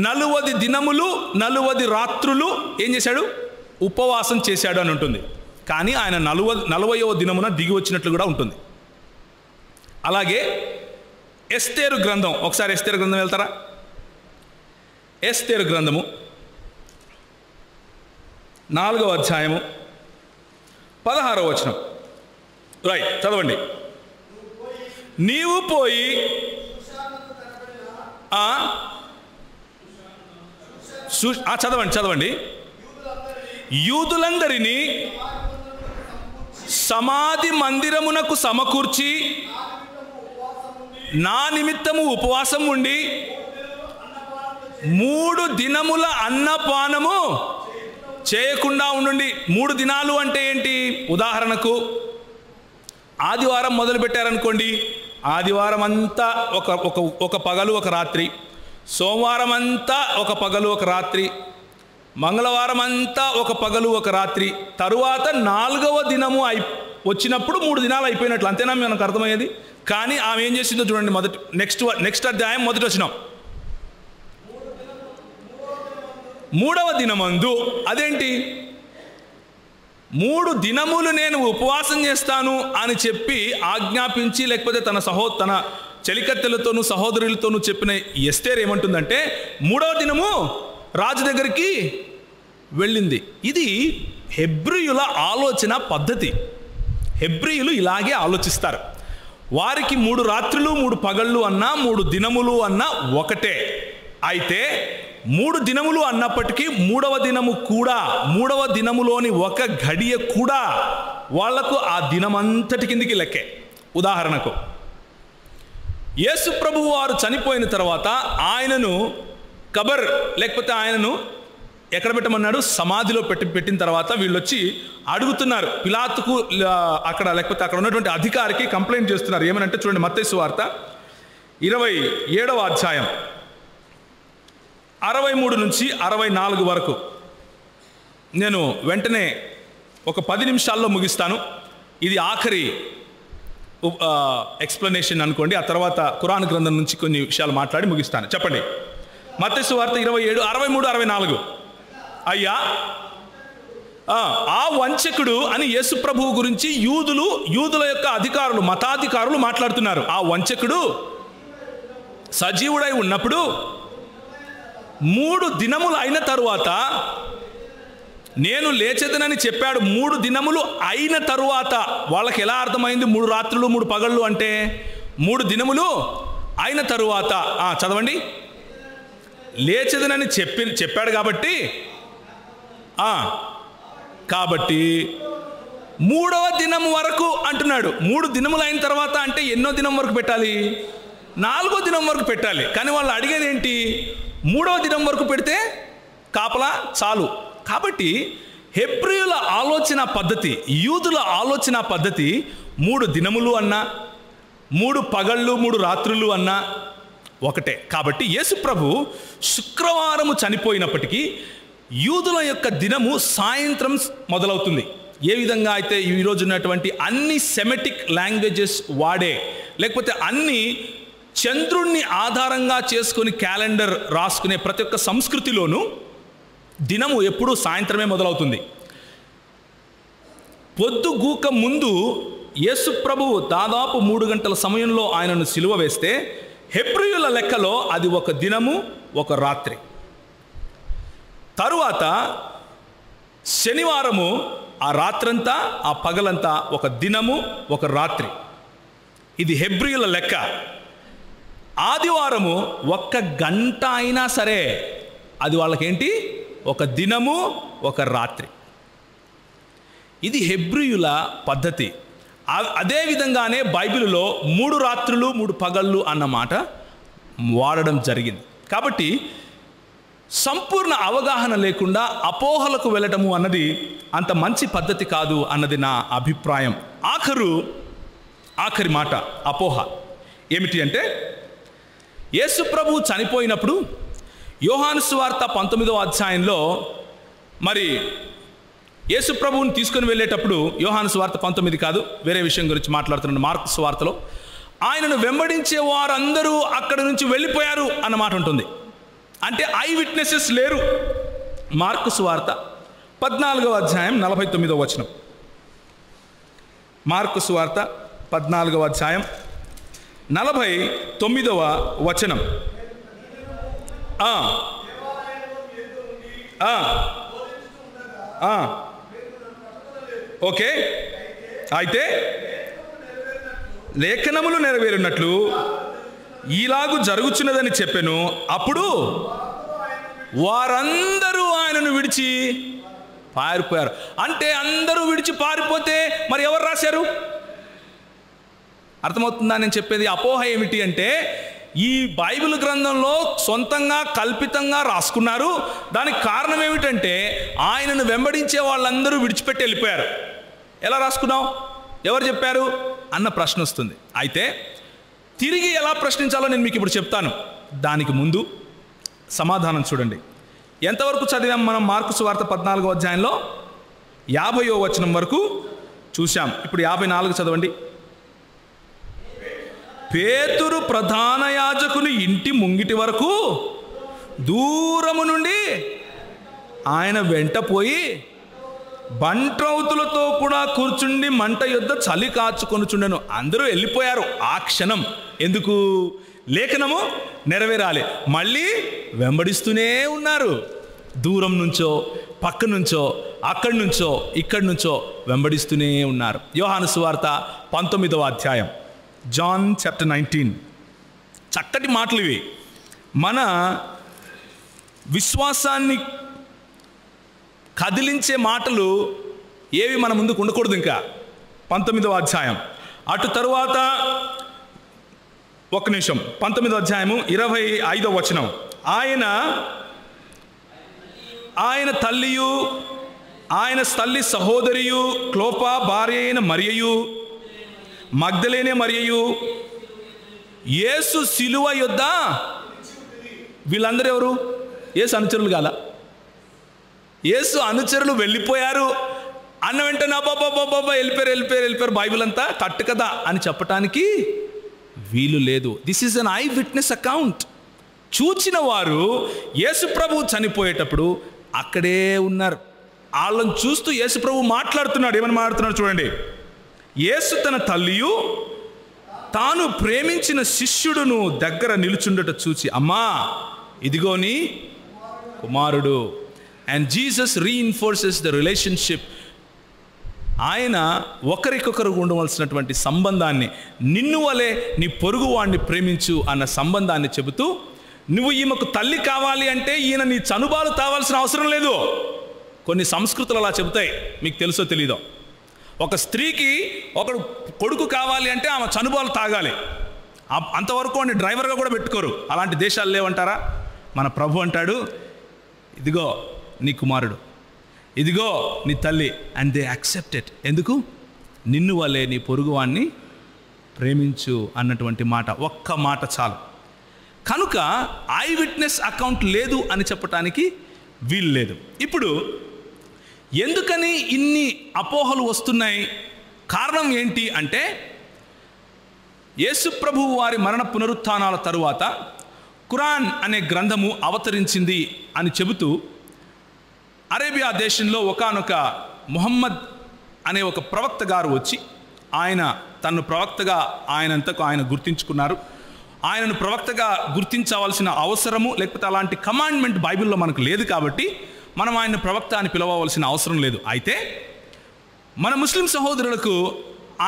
40 దినములు 40 రాత్రులు ఏం చేశాడు? ఉపవాసం చేశాడు అని ఉంటుంది. కానీ ఆయన 40వ దినమున దిగి వచ్చినట్లు కూడా ఉంటుంది. అలాగే ఎస్తేరు గ్రంథం, ఒకసారి ఎస్తేరు గ్రంథం వెళ్తారా? ఎస్తేరు గ్రంథము 4వ అధ్యాయము 16వ వచనం. రైట్, చదవండి. నీవు పోయి చదవండి. యూదులందరినీ సమాధి మందిరమునకు సమకూర్చి నా నిమిత్తము ఉపవాసం ఉండి 3 దినముల అన్నపానము చేయకుండా ఉండండి. 3 దినాలు అంటే ఏంటి? ఉదాహరణకు ఆదివారం మొదలు పెట్టారనుకోండి, ఆదివారం అంతా ఒక పగలు ఒక రాత్రి, సోమవారం అంతా ఒక పగలు ఒక రాత్రి, మంగళవారం అంతా ఒక పగలు ఒక రాత్రి, తరువాత 4వ దినము వచ్చినప్పుడు 3 దినాలు అయిపోయినట్లు. అంతేనా మనకు అర్థమయ్యేది? కానీ ఆమె ఏం చేసిందో చూడండి. నెక్స్ట్ అధ్యాయం మొదటి వచనం. 3వ దినమందు, అదేంటి? 3 దినములు నేను ఉపవాసం చేస్తాను అని చెప్పి ఆజ్ఞాపించి, లేకపోతే తన చెలికత్తెలతోనూ సహోదరులతోనూ చెప్పిన ఎస్తేర్ ఏమంటుందంటే, 3వ దినము రాజు దగ్గరికి వెళ్ళింది. ఇది హెబ్రీయుల ఆలోచన పద్ధతి. హెబ్రీయులు ఇలాగే ఆలోచిస్తారు. వారికి 3 రాత్రులు 3 పగళ్ళు అన్నా 3 దినములు అన్నా ఒకటే. అయితే 3 దినములు అన్నప్పటికీ 3వ దినము కూడా, 3వ దినములోని ఒక గడియ కూడా వాళ్లకు ఆ దినమంతటి కిందికి లెక్కే. ఉదాహరణకు యేసు ప్రభువు వారు చనిపోయిన తర్వాత ఆయనను కబర్, లేకపోతే ఆయనను ఎక్కడ పెట్టమన్నాడు? సమాధిలో పెట్టిన తర్వాత వీళ్ళు వచ్చి అడుగుతున్నారు పిలాతుకు, లేకపోతే అక్కడ ఉన్నటువంటి అధికారికి కంప్లైంట్ చేస్తున్నారు. ఏమనంటే చూడండి, మత్తయి సువార్త 27వ అధ్యాయం 63 నుంచి 64 వరకు. నేను వెంటనే ఒక 10 నిమిషాల్లో ముగిస్తాను. ఇది ఆఖరి ఎక్స్ప్లెనేషన్ అనుకోండి. ఆ తర్వాత ఖురాన్ గ్రంథం నుంచి కొన్ని విషయాలు మాట్లాడి ముగిస్తాను. చెప్పండి. మత్తయి సువార్త 27, 63, 64. అయ్యా, ఆ వంచకుడు అని యేసు ప్రభువు గురించి యూదుల యొక్క అధికారులు, మతాధికారులు మాట్లాడుతున్నారు. ఆ వంచకుడు సజీవుడై ఉన్నప్పుడు 3 దినములు అయిన తరువాత నేను లేచెదనని చెప్పాడు. 3 దినములు అయిన తరువాత వాళ్ళకి ఎలా అర్థమైంది? 3 రాత్రులు 3 పగళ్ళు అంటే 3 దినములు అయిన తరువాత. చదవండి. లేచెదనని చెప్పాడు కాబట్టి 3వ దినం వరకు అంటున్నాడు. 3 దినములు అయిన తర్వాత అంటే ఎన్నో దినం వరకు పెట్టాలి? 4వ దినం వరకు పెట్టాలి. కానీ వాళ్ళు అడిగేది ఏంటి? 3వ దినం వరకు పెడితే కాపలా చాలు. కాబట్టి హెబ్రీయుల ఆలోచన పద్ధతి, యూదుల ఆలోచన పద్ధతి 3 దినములు అన్నా 3 పగళ్ళు 3 రాత్రులు అన్నా ఒకటే. కాబట్టి యేసు ప్రభు శుక్రవారము చనిపోయినప్పటికీ యూదుల యొక్క దినము సాయంత్రం మొదలవుతుంది. ఏ విధంగా అయితే ఈరోజు ఉన్నటువంటి అన్ని సెమెటిక్ లాంగ్వేజెస్ వాడే, లేకపోతే అన్ని చంద్రుణ్ణి ఆధారంగా చేసుకుని క్యాలెండర్ రాసుకునే ప్రతి ఒక్క సంస్కృతిలోనూ దినము ఎప్పుడూ సాయంత్రమే మొదలవుతుంది. పొద్దుగూక ముందు యేసు ప్రభువు దాదాపు 3 గంటల సమయంలో ఆయనను సిలువ వేస్తే హెబ్రీయుల లెక్కలో అది ఒక దినము ఒక రాత్రి. తరువాత శనివారము ఆ రాత్రంతా ఆ పగలంతా ఒక దినము ఒక రాత్రి. ఇది హెబ్రీయుల లెక్క. ఆదివారము 1 గంట అయినా సరే అది వాళ్ళకేంటి? ఒక దినము ఒక రాత్రి. ఇది హెబ్రీయుల పద్ధతి. అదే విధంగానే బైబిల్లో 3 రాత్రులు 3 పగళ్ళు అన్న మాట వాడడం జరిగింది. కాబట్టి సంపూర్ణ అవగాహన లేకుండా అపోహలకు వెళ్ళటము అన్నది అంత మంచి పద్ధతి కాదు అన్నది నా అభిప్రాయం. ఆఖరి మాట అపోహ ఏమిటి అంటే, యేసు ప్రభు చనిపోయినప్పుడు యోహాను సువార్త 19వ అధ్యాయంలో మరి యేసు ప్రభువుని తీసుకొని వెళ్ళేటప్పుడు, యోహాను సువార్త 19 కాదు, వేరే విషయం గురించి మాట్లాడుతున్నాను, మార్కు సువార్తలో ఆయనను వెంబడించే వారందరూ అక్కడి నుంచి వెళ్ళిపోయారు అన్నమాట ఉంటుంది. అంటే ఐ విట్నెసెస్ లేరు. మార్కు సువార్త 14వ అధ్యాయం 49వ వచనం. మార్కు సువార్త 14వ అధ్యాయం 49వ వచనం. ఓకే, అయితే లేఖనములు నెరవేరినట్లు ఈలాగు జరుగుచున్నదని చెప్పెను. అప్పుడు వారందరూ ఆయనను విడిచి పారిపోయారు. అంటే అందరూ విడిచి పారిపోతే మరి ఎవరు రాశారు? అర్థమవుతుందా నేను చెప్పేది? అపోహ ఏమిటి అంటే, ఈ బైబిల్ గ్రంథంలో సొంతంగా కల్పితంగా రాసుకున్నారు. దానికి కారణం ఏమిటంటే, ఆయనను వెంబడించే వాళ్ళందరూ విడిచిపెట్టి వెళ్ళిపోయారు. ఎలా రాసుకున్నావు, ఎవరు చెప్పారు అన్న ప్రశ్న వస్తుంది. అయితే తిరిగి ఎలా ప్రశ్నించాలో నేను మీకు ఇప్పుడు చెప్తాను. దానికి ముందు సమాధానం చూడండి. ఎంతవరకు చదివాం మనం? మార్కు సువార్త 14వ అధ్యాయంలో 50వ వచనం వరకు చూశాం. ఇప్పుడు 54 చదవండి. పేతురు ప్రధాన యాజకుని ఇంటి ముంగిటి వరకు దూరము నుండి ఆయన వెంట పోయి బంట్రౌతులతో కూడా కూర్చుండి మంట యొద్ద చలి కాచుకొనుచుండెను. అందరూ వెళ్ళిపోయారు ఆ క్షణం. ఎందుకు? లేఖనము నెరవేరాలి. మళ్ళీ వెంబడిస్తూనే ఉన్నారు. దూరం నుంచో, పక్క నుంచో, అక్కడి నుంచో, ఇక్కడి నుంచో వెంబడిస్తూనే ఉన్నారు. యోహాను సువార్త 19వ అధ్యాయం, జాన్ చాప్టర్ 19. చక్కటి మాటలు ఇవి. మన విశ్వాసాన్ని కదిలించే మాటలు ఏవి మన ముందుకు ఉండకూడదు. ఇంకా 19వ అధ్యాయం. అటు తరువాత ఒక నిమిషం, 19వ అధ్యాయము 25వ వచనం. ఆయన తల్లియు ఆయన తల్లి సహోదరియు క్లోపా భార్య అయిన మరియయు మగ్దలేనే మరియయు యేసు సిలువ యొద్ద. వీళ్ళందరూ ఎవరు? యేసు అనుచరులు కాల? యేసు అనుచరులు వెళ్ళిపోయారు అన్న వెంటనే బాబా వెళ్ళిపోయారు బైబిల్ అంతా కట్టు కదా అని చెప్పటానికి వీలు లేదు. This is an I witness account. చూచిన వారు యేసు ప్రభు చనిపోయేటప్పుడు అక్కడే ఉన్నారు. వాళ్ళని చూస్తూ యేసు ప్రభు మాట్లాడుతున్నాడు. ఏమని మాట్లాడుతున్నాడు చూడండి. యేసు తన తల్లియు తాను ప్రేమించిన శిష్యుడును దగ్గర నిలుచుండట చూచి, అమ్మా ఇదిగో నీ కుమారుడు. And Jesus reinforces the relationship. ఆయన ఒకరికొకరు ఉండవలసినటువంటి సంబంధాన్ని, నిన్ను వలె నీ పొరుగు వాడిని ప్రేమించు అన్న సంబంధాన్ని చెబుతూ, నువ్వు ఈమెకు తల్లి కావాలి అంటే ఈయన నీ చనుబాలు తావాల్సిన అవసరం లేదు. కొన్ని సంస్కృతులు అలా చెబుతాయి, మీకు తెలుసో తెలీదో. ఒక స్త్రీకి ఒకడు కొడుకు కావాలి అంటే ఆమె చనుబాలు తాగాలి. అంతవరకు అని డ్రైవర్గా కూడా పెట్టుకోరు. అలాంటి దేశాలు లేవంటారా? మన ప్రభు అంటాడు, ఇదిగో నీ కుమారుడు, ఇదిగో నీ తల్లి. And they accept it. ఎందుకు? నిన్ను వల్లే నీ పొరుగువాన్ని ప్రేమించు అన్నటువంటి మాట, ఒక్క మాట చాలు. కనుక ఐ విట్నెస్ అకౌంట్ లేదు అని చెప్పటానికి వీలు లేదు. ఇప్పుడు ఎందుకని ఇన్ని అపోహలు వస్తున్నాయి? కారణం ఏంటి అంటే, యేసు ప్రభువు వారి మరణ పునరుత్థానాల తరువాత ఖురాన్ అనే గ్రంథము అవతరించింది అని చెబుతూ అరేబియా దేశంలో ఒకానొక ముహమ్మద్ అనే ఒక ప్రవక్త గారు వచ్చి, ఆయన తను ప్రవక్తగా ఆయనంతకు ఆయన గుర్తించుకున్నారు. ఆయనను ప్రవక్తగా గుర్తించవలసిన అవసరము, లేకపోతే అలాంటి కమాండ్మెంట్ బైబిల్లో మనకు లేదు కాబట్టి మనం ఆయన ప్రవక్త అని పిలవవలసిన అవసరం లేదు. అయితే మన ముస్లిం సహోదరులకు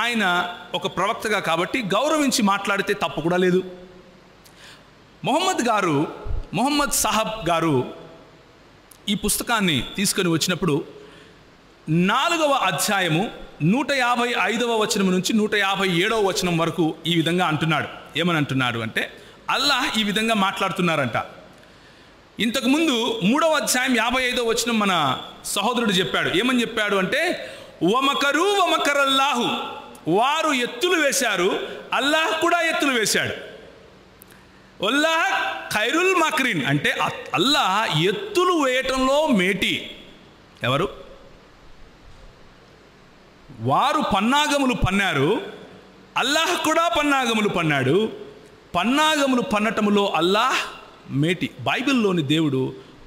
ఆయన ఒక ప్రవక్తగా కాబట్టి గౌరవించి మాట్లాడితే తప్పు కూడా లేదు. మొహమ్మద్ సాహబ్ గారు ఈ పుస్తకాన్ని తీసుకొని వచ్చినప్పుడు 4వ అధ్యాయము 155వ వచనం నుంచి 157వ వచనం వరకు ఈ విధంగా అంటున్నాడు. ఏమని అంటున్నాడు అంటే, అల్లాహ్ ఈ విధంగా మాట్లాడుతున్నారంట. ఇంతకుముందు 3వ అధ్యాయం 55వ వచనం మన సహోదరుడు చెప్పాడు. ఏమని చెప్పాడు అంటే, వమకరు వమకరల్లాహు, వారు ఎత్తులు వేశారు, అల్లాహ్ కూడా ఎత్తులు వేశాడు. అల్లాహ్ ఖైరుల్ మాక్రిన్ అంటే అల్లాహ్ ఎత్తులు వేయటంలో మేటి. ఎవరు? వారు పన్నాగములు పన్నారు, అల్లాహ్ కూడా పన్నాగములు పన్నాడు. పన్నాగములు పన్నటములో అల్లాహ్ మేటి. బైబిల్లోని దేవుడు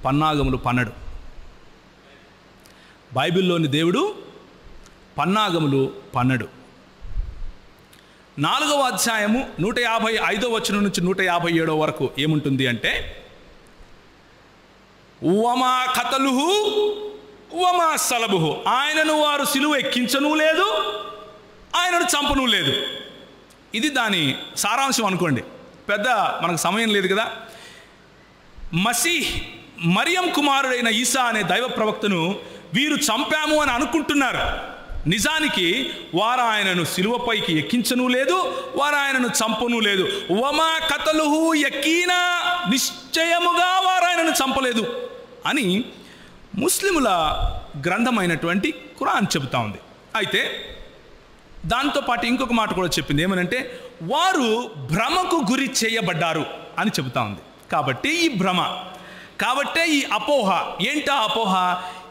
పన్నాగములు పన్నడు. బైబిల్లోని దేవుడు పన్నాగములు పన్నడు. 4వ అధ్యాయము 155వ వచనం నుంచి 157వ వరకు ఏముంటుంది అంటే, వమా ఖతలుహు వమా సలబుహు, ఆయనను వారు సిలువ ఎక్కించను లేదు, ఆయనను చంపను లేదు. ఇది దాని సారాంశం అనుకోండి. పెద్ద మనకు సమయం లేదు కదా. మసీహ్ మరియం కుమారుడైన ఈసా అనే దైవ ప్రవక్తను వీరు చంపాము అని అనుకుంటున్నారు. నిజానికి వారు ఆయనను సిలువపైకి ఎక్కించను లేదు, వారు ఆయనను చంపను లేదు. వమా కతలుహు యకీనా, నిశ్చయముగా వారు ఆయనను చంపలేదు అని ముస్లిముల గ్రంథమైనటువంటి ఖురాన్ చెబుతా ఉంది. అయితే దాంతోపాటు ఇంకొక మాట కూడా చెప్పింది. ఏమనంటే, వారు భ్రమకు గురి చేయబడ్డారు అని చెబుతా ఉంది. కాబట్టి ఈ భ్రమ, కాబట్టే ఈ అపోహ. ఏంటా అపోహ?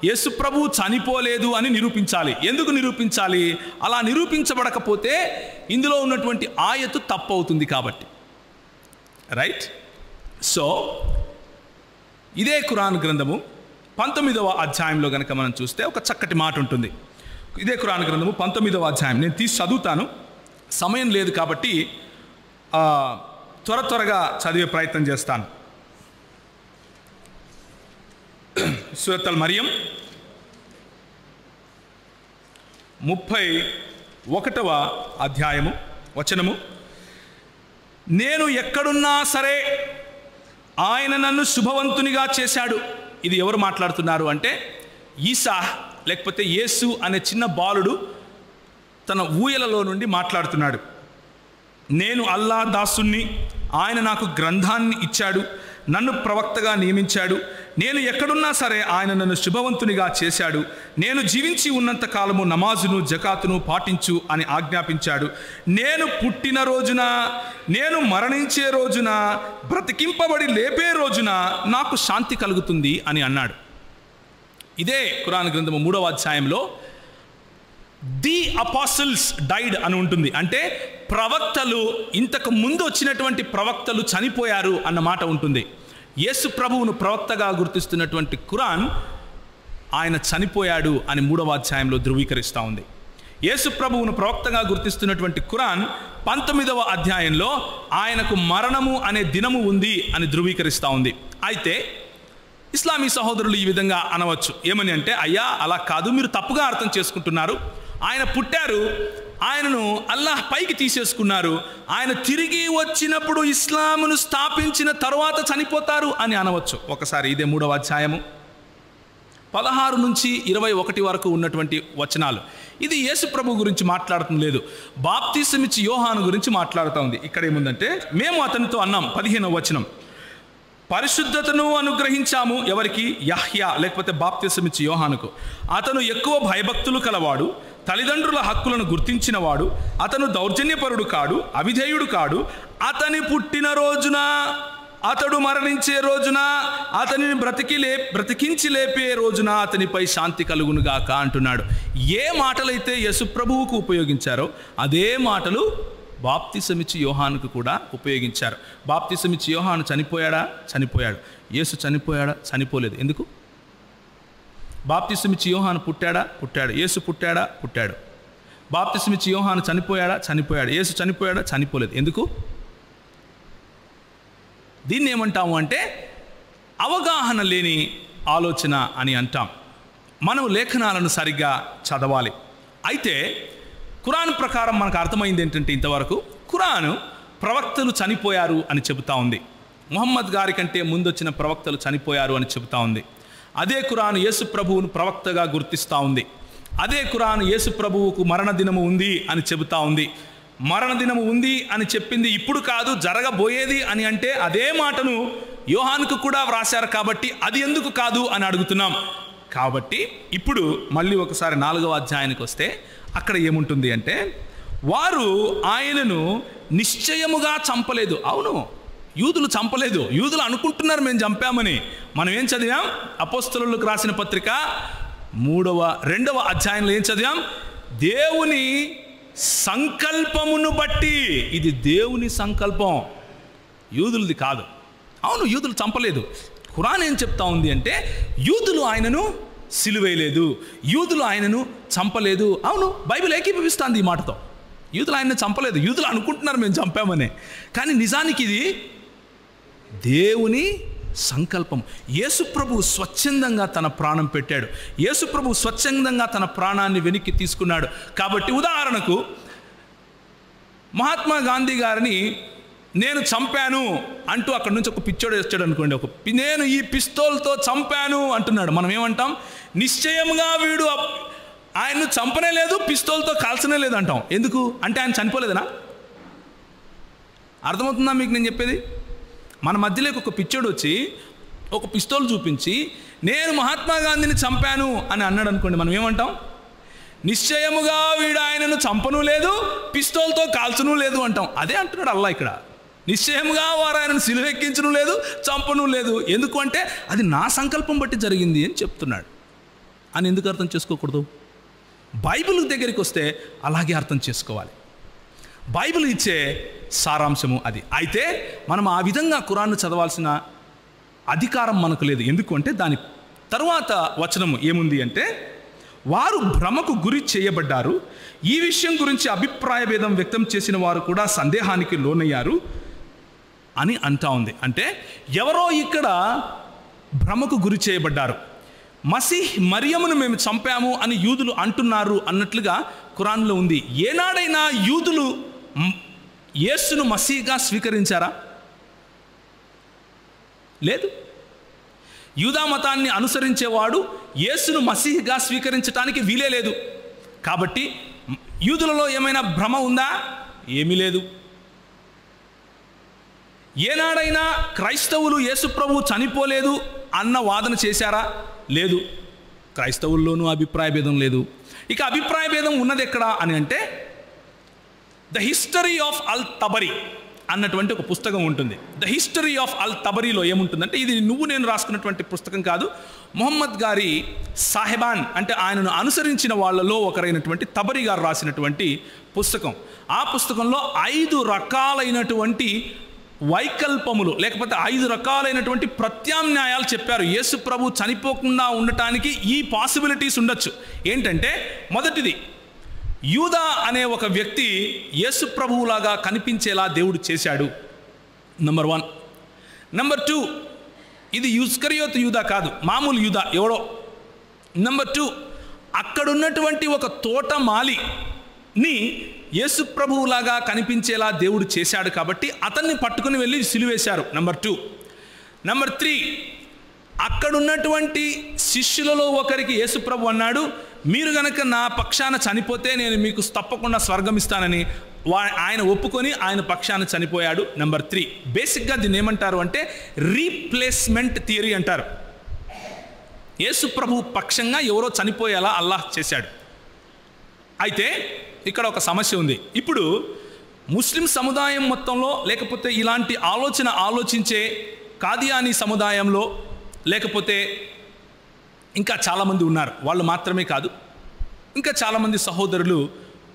యేసు ప్రభు చనిపోలేదు అని నిరూపించాలి. ఎందుకు నిరూపించాలి? అలా నిరూపించబడకపోతే ఇందులో ఉన్నటువంటి ఆయతు తప్పవుతుంది కాబట్టి. రైట్? సో ఇదే ఖురాన్ గ్రంథము 19వ అధ్యాయంలో కనుక మనం చూస్తే ఒక చక్కటి మాట ఉంటుంది. ఇదే ఖురాన్ గ్రంథము 19వ అధ్యాయం. నేను తీసి చదువుతాను, సమయం లేదు కాబట్టి త్వరగా చదివే ప్రయత్నం చేస్తాను. సూరతుల్ మరియం 31వ అధ్యాయము వచనము, నేను ఎక్కడున్నా సరే ఆయన నన్ను శుభవంతునిగా చేశాడు. ఇది ఎవరు మాట్లాడుతున్నారు అంటే, ఈసా లేకపోతే యేసు అనే చిన్న బాలుడు తన ఊయలలో నుండి మాట్లాడుతున్నాడు. నేను అల్లా దాసుని, ఆయన నాకు గ్రంథాన్ని ఇచ్చాడు, నన్ను ప్రవక్తగా నియమించాడు. నేను ఎక్కడున్నా సరే ఆయన నన్ను శుభవంతునిగా చేశాడు. నేను జీవించి ఉన్నంత కాలము నమాజును జకాతును పాటించు అని ఆజ్ఞాపించాడు. నేను పుట్టిన రోజున, నేను మరణించే రోజున, బ్రతికింపబడి లేపే రోజున నాకు శాంతి కలుగుతుంది అని అన్నాడు. ఇదే ఖురాన్ గ్రంథము 3వ అధ్యాయంలో ది అపాసిల్స్ డైడ్ అని ఉంటుంది. అంటే ప్రవక్తలు, ఇంతకు ముందు వచ్చినటువంటి ప్రవక్తలు చనిపోయారు అన్న మాట ఉంటుంది. యేసు ప్రభువును ప్రవక్తగా గుర్తిస్తున్నటువంటి ఖురాన్ ఆయన చనిపోయాడు అని 3వ అధ్యాయంలో ధృవీకరిస్తూ ఉంది. యేసు ప్రభువును ప్రవక్తగా గుర్తిస్తున్నటువంటి ఖురాన్ 19వ అధ్యాయంలో ఆయనకు మరణము అనే దినము ఉంది అని ధృవీకరిస్తూ ఉంది. అయితే ఇస్లామీ సహోదరులు ఈ విధంగా అనవచ్చు. ఏమని అంటే, అయ్యా అలా కాదు, మీరు తప్పుగా అర్థం చేసుకుంటున్నారు. ఆయన పుట్టారు, ఆయనను అల్లాహ్ పైకి తీసేసుకున్నారు, ఆయన తిరిగి వచ్చినప్పుడు ఇస్లామును స్థాపించిన తరువాత చనిపోతారు అని అనవచ్చు. ఒకసారి ఇదే 3వ అధ్యాయము 16 నుంచి 21 వరకు ఉన్నటువంటి వచనాలు. ఇది యేసు ప్రభు గురించి మాట్లాడటం లేదు, బాప్తిసమిచ్చి యోహాను గురించి మాట్లాడుతూ ఉంది. ఇక్కడ ఏముందంటే, మేము అతనితో అన్నాం, 15వ వచనం, పరిశుద్ధతను అనుగ్రహించాము. ఎవరికి? యహ్యా లేకపోతే బాప్తిసమిచ్చి యోహానుకు. అతను ఎక్కువ భయభక్తులు కలవాడు, తల్లిదండ్రుల హక్కులను గుర్తించినవాడు, అతను దౌర్జన్యపరుడు కాడు, అవిధేయుడు కాడు. అతని పుట్టిన రోజున, అతడు మరణించే రోజున, అతనిని బ్రతికించి లేపే రోజున అతనిపై శాంతి కలుగునుగాక అంటున్నాడు. ఏ మాటలైతే యేసు ప్రభువుకు ఉపయోగించారో అదే మాటలు బాప్తిసమిచ్చి యోహానుకు కూడా ఉపయోగించారు. బాప్తిసమిచ్చి యోహాను చనిపోయాడా? చనిపోయాడు. యేసు చనిపోయాడా? చనిపోలేదు. ఎందుకు? బాప్తిసమిచ్చి యోహాను పుట్టాడా? పుట్టాడు. యేసు పుట్టాడా? పుట్టాడు. బాప్తిసమిచ్చి యోహాను చనిపోయాడా? చనిపోయాడు. యేసు చనిపోయాడా? చనిపోలేదు. ఎందుకు? దీన్ని ఏమంటాము అంటే అవగాహన లేని ఆలోచన అని అంటాం. మనం లేఖనాలను సరిగ్గా చదవాలి. అయితే ఖురాన్ ప్రకారం మనకు అర్థమైంది ఏంటంటే, ఇంతవరకు ఖురాను ప్రవక్తలు చనిపోయారు అని చెబుతా ఉంది. ముహమ్మద్ గారి కంటే ముందొచ్చిన ప్రవక్తలు చనిపోయారు అని చెబుతా ఉంది. అదే ఖురాన్ యేసు ప్రభువును ప్రవక్తగా గుర్తిస్తూ ఉంది. అదే ఖురాన్ యేసు ప్రభువుకు మరణదినము ఉంది అని చెబుతా ఉంది. మరణదినము ఉంది అని చెప్పింది ఇప్పుడు కాదు, జరగబోయేది అని అంటే అదే మాటను యోహానుకు కూడా వ్రాశారు కాబట్టి అది ఎందుకు కాదు అని అడుగుతున్నాం. కాబట్టి ఇప్పుడు మళ్ళీ ఒకసారి 4వ అధ్యాయానికి వస్తే అక్కడ ఏముంటుంది అంటే, వారు ఆయనను నిశ్చయముగా చంపలేదు. అవును, యూదులు చంపలేదు. యూదులు అనుకుంటున్నారు మేము చంపామని. మనం ఏం చదివాం? అపోస్తలులకు రాసిన పత్రిక 2వ అధ్యాయంలో ఏం చదివాం? దేవుని సంకల్పమును బట్టి. ఇది దేవుని సంకల్పం, యూదులది కాదు. అవును, యూదులు చంపలేదు. ఖురాన్ ఏం చెప్తా ఉంది అంటే, యూదులు ఆయనను సిలువేయలేదు, యూదులు ఆయనను చంపలేదు. అవును, బైబిల్ ఏకీభవిస్తుంది ఈ మాటతో. యూదులు ఆయనను చంపలేదు. యూదులు అనుకుంటున్నారు మేము చంపామని, కానీ నిజానికి ఇది దేవుని సంకల్పం. యేసుప్రభు స్వచ్ఛందంగా తన ప్రాణం పెట్టాడు. యేసుప్రభు స్వచ్ఛందంగా తన ప్రాణాన్ని వెనక్కి తీసుకున్నాడు. కాబట్టి ఉదాహరణకు మహాత్మా గాంధీ గారిని నేను చంపాను అంటూ అక్కడి నుంచి ఒక పిచ్చోడు వచ్చాడు అనుకోండి, నేను ఈ పిస్తోల్తో చంపాను అంటున్నాడు. మనం ఏమంటాం? నిశ్చయంగా వీడు ఆయన్ను చంపనే లేదు, పిస్తోల్తో కాల్చనే లేదు అంటాం. ఎందుకు అంటే ఆయన చనిపోలేదనా? అర్థమవుతుందా మీకు నేను చెప్పేది? మన మధ్యలోకి ఒక పిచ్చోడు వచ్చి ఒక పిస్తోల్ చూపించి నేను మహాత్మా గాంధీని చంపాను అని అన్నాడు అనుకోండి, మనం ఏమంటాం? నిశ్చయముగా వీడు ఆయనను చంపను లేదు, పిస్తోల్తో కాల్చను లేదు అంటాం. అదే అంటున్నాడు అల్లా ఇక్కడ. నిశ్చయముగా వారు ఆయనను సిలువెక్కించను లేదు, చంపను లేదు. ఎందుకు అంటే అది నా సంకల్పం బట్టి జరిగింది అని చెప్తున్నాడు. అని ఎందుకు అర్థం చేసుకోకూడదు? బైబిల్ దగ్గరికి వస్తే అలాగే అర్థం చేసుకోవాలి. బైబిల్ ఇచ్చే సారాంశము అది. అయితే మనం ఆ విధంగా ఖురాన్ను చదవాల్సిన అధికారం మనకు లేదు. ఎందుకు అంటే దాని తరువాత వచనము ఏముంది అంటే, వారు భ్రమకు గురి చేయబడ్డారు, ఈ విషయం గురించి అభిప్రాయ భేదం వ్యక్తం చేసిన వారు కూడా సందేహానికి లోనయ్యారు అని అంటా ఉంది. అంటే ఎవరో ఇక్కడ భ్రమకు గురి చేయబడ్డారు. మసీహ్ మరియమును మేము చంపాము అని యూదులు అంటున్నారు అన్నట్లుగా ఖురాన్లో ఉంది. ఏనాడైనా యూదులు యేసును మసీహ్గా స్వీకరించారా? లేదు. యూదా మతాన్ని అనుసరించేవాడు యేసును మసీహ్గా స్వీకరించడానికి వీలే లేదు. కాబట్టి యూదులలో ఏమైనా భ్రమ ఉందా? ఏమీ లేదు. ఏనాడైనా క్రైస్తవులు యేసుప్రభు చనిపోలేదు అన్న వాదన చేశారా? లేదు. క్రైస్తవుల్లోనూ అభిప్రాయ భేదం లేదు. ఇక అభిప్రాయ భేదం ఉన్నది ఎక్కడ అని అంటే, ద హిస్టరీ ఆఫ్ అల్ తబరీ అన్నటువంటి ఒక పుస్తకం ఉంటుంది. ద హిస్టరీ ఆఫ్ అల్ తబరీలో ఏముంటుందంటే, ఇది నేను రాసుకున్నటువంటి పుస్తకం కాదు, మొహమ్మద్ గారి సాహెబాన్ అంటే ఆయనను అనుసరించిన వాళ్ళలో ఒకరైనటువంటి తబరీ గారు రాసినటువంటి పుస్తకం. ఆ పుస్తకంలో 5 రకాలైనటువంటి వైకల్పములు లేకపోతే 5 రకాలైనటువంటి ప్రత్యామ్నాయాలు చెప్పారు. యేసు ప్రభు చనిపోకుండా ఉండటానికి ఈ పాసిబిలిటీస్ ఉండొచ్చు. ఏంటంటే, మొదటిది, యూదా అనే ఒక వ్యక్తి యేసు ప్రభువులాగా కనిపించేలా దేవుడు చేశాడు. నంబర్ 1. నంబర్ 2, ఇది ఇస్కరియోతు యూదా కాదు, మామూలు యూదా ఎవడో. నంబర్ 2, అక్కడున్నటువంటి ఒక తోటమాలిని యేసు ప్రభువులాగా కనిపించేలా దేవుడు చేశాడు కాబట్టి అతన్ని పట్టుకుని వెళ్ళి సిలువేశారు. నంబర్ 2. నంబర్ 3, అక్కడున్నటువంటి శిష్యులలో ఒకరికి యేసు ప్రభు అన్నాడు, మీరు గనక నా పక్షాన చనిపోతే నేను మీకు తప్పకుండా స్వర్గం ఇస్తానని. ఆయన ఒప్పుకొని ఆయన పక్షాన చనిపోయాడు. నంబర్ 3, బేసిక్గా దీన్ని ఏమంటారు అంటే రీప్లేస్మెంట్ థియరీ అంటారు. యేసు ప్రభు పక్షంగా ఎవరో చనిపోయేలా అల్లాహ్ చేశాడు. అయితే ఇక్కడ ఒక సమస్య ఉంది. ఇప్పుడు ముస్లిం సముదాయం మొత్తంలో లేకపోతే ఇలాంటి ఆలోచించే కాదియానీ సముదాయంలో లేకపోతే ఇంకా చాలామంది ఉన్నారు. వాళ్ళు మాత్రమే కాదు, ఇంకా చాలామంది సహోదరులు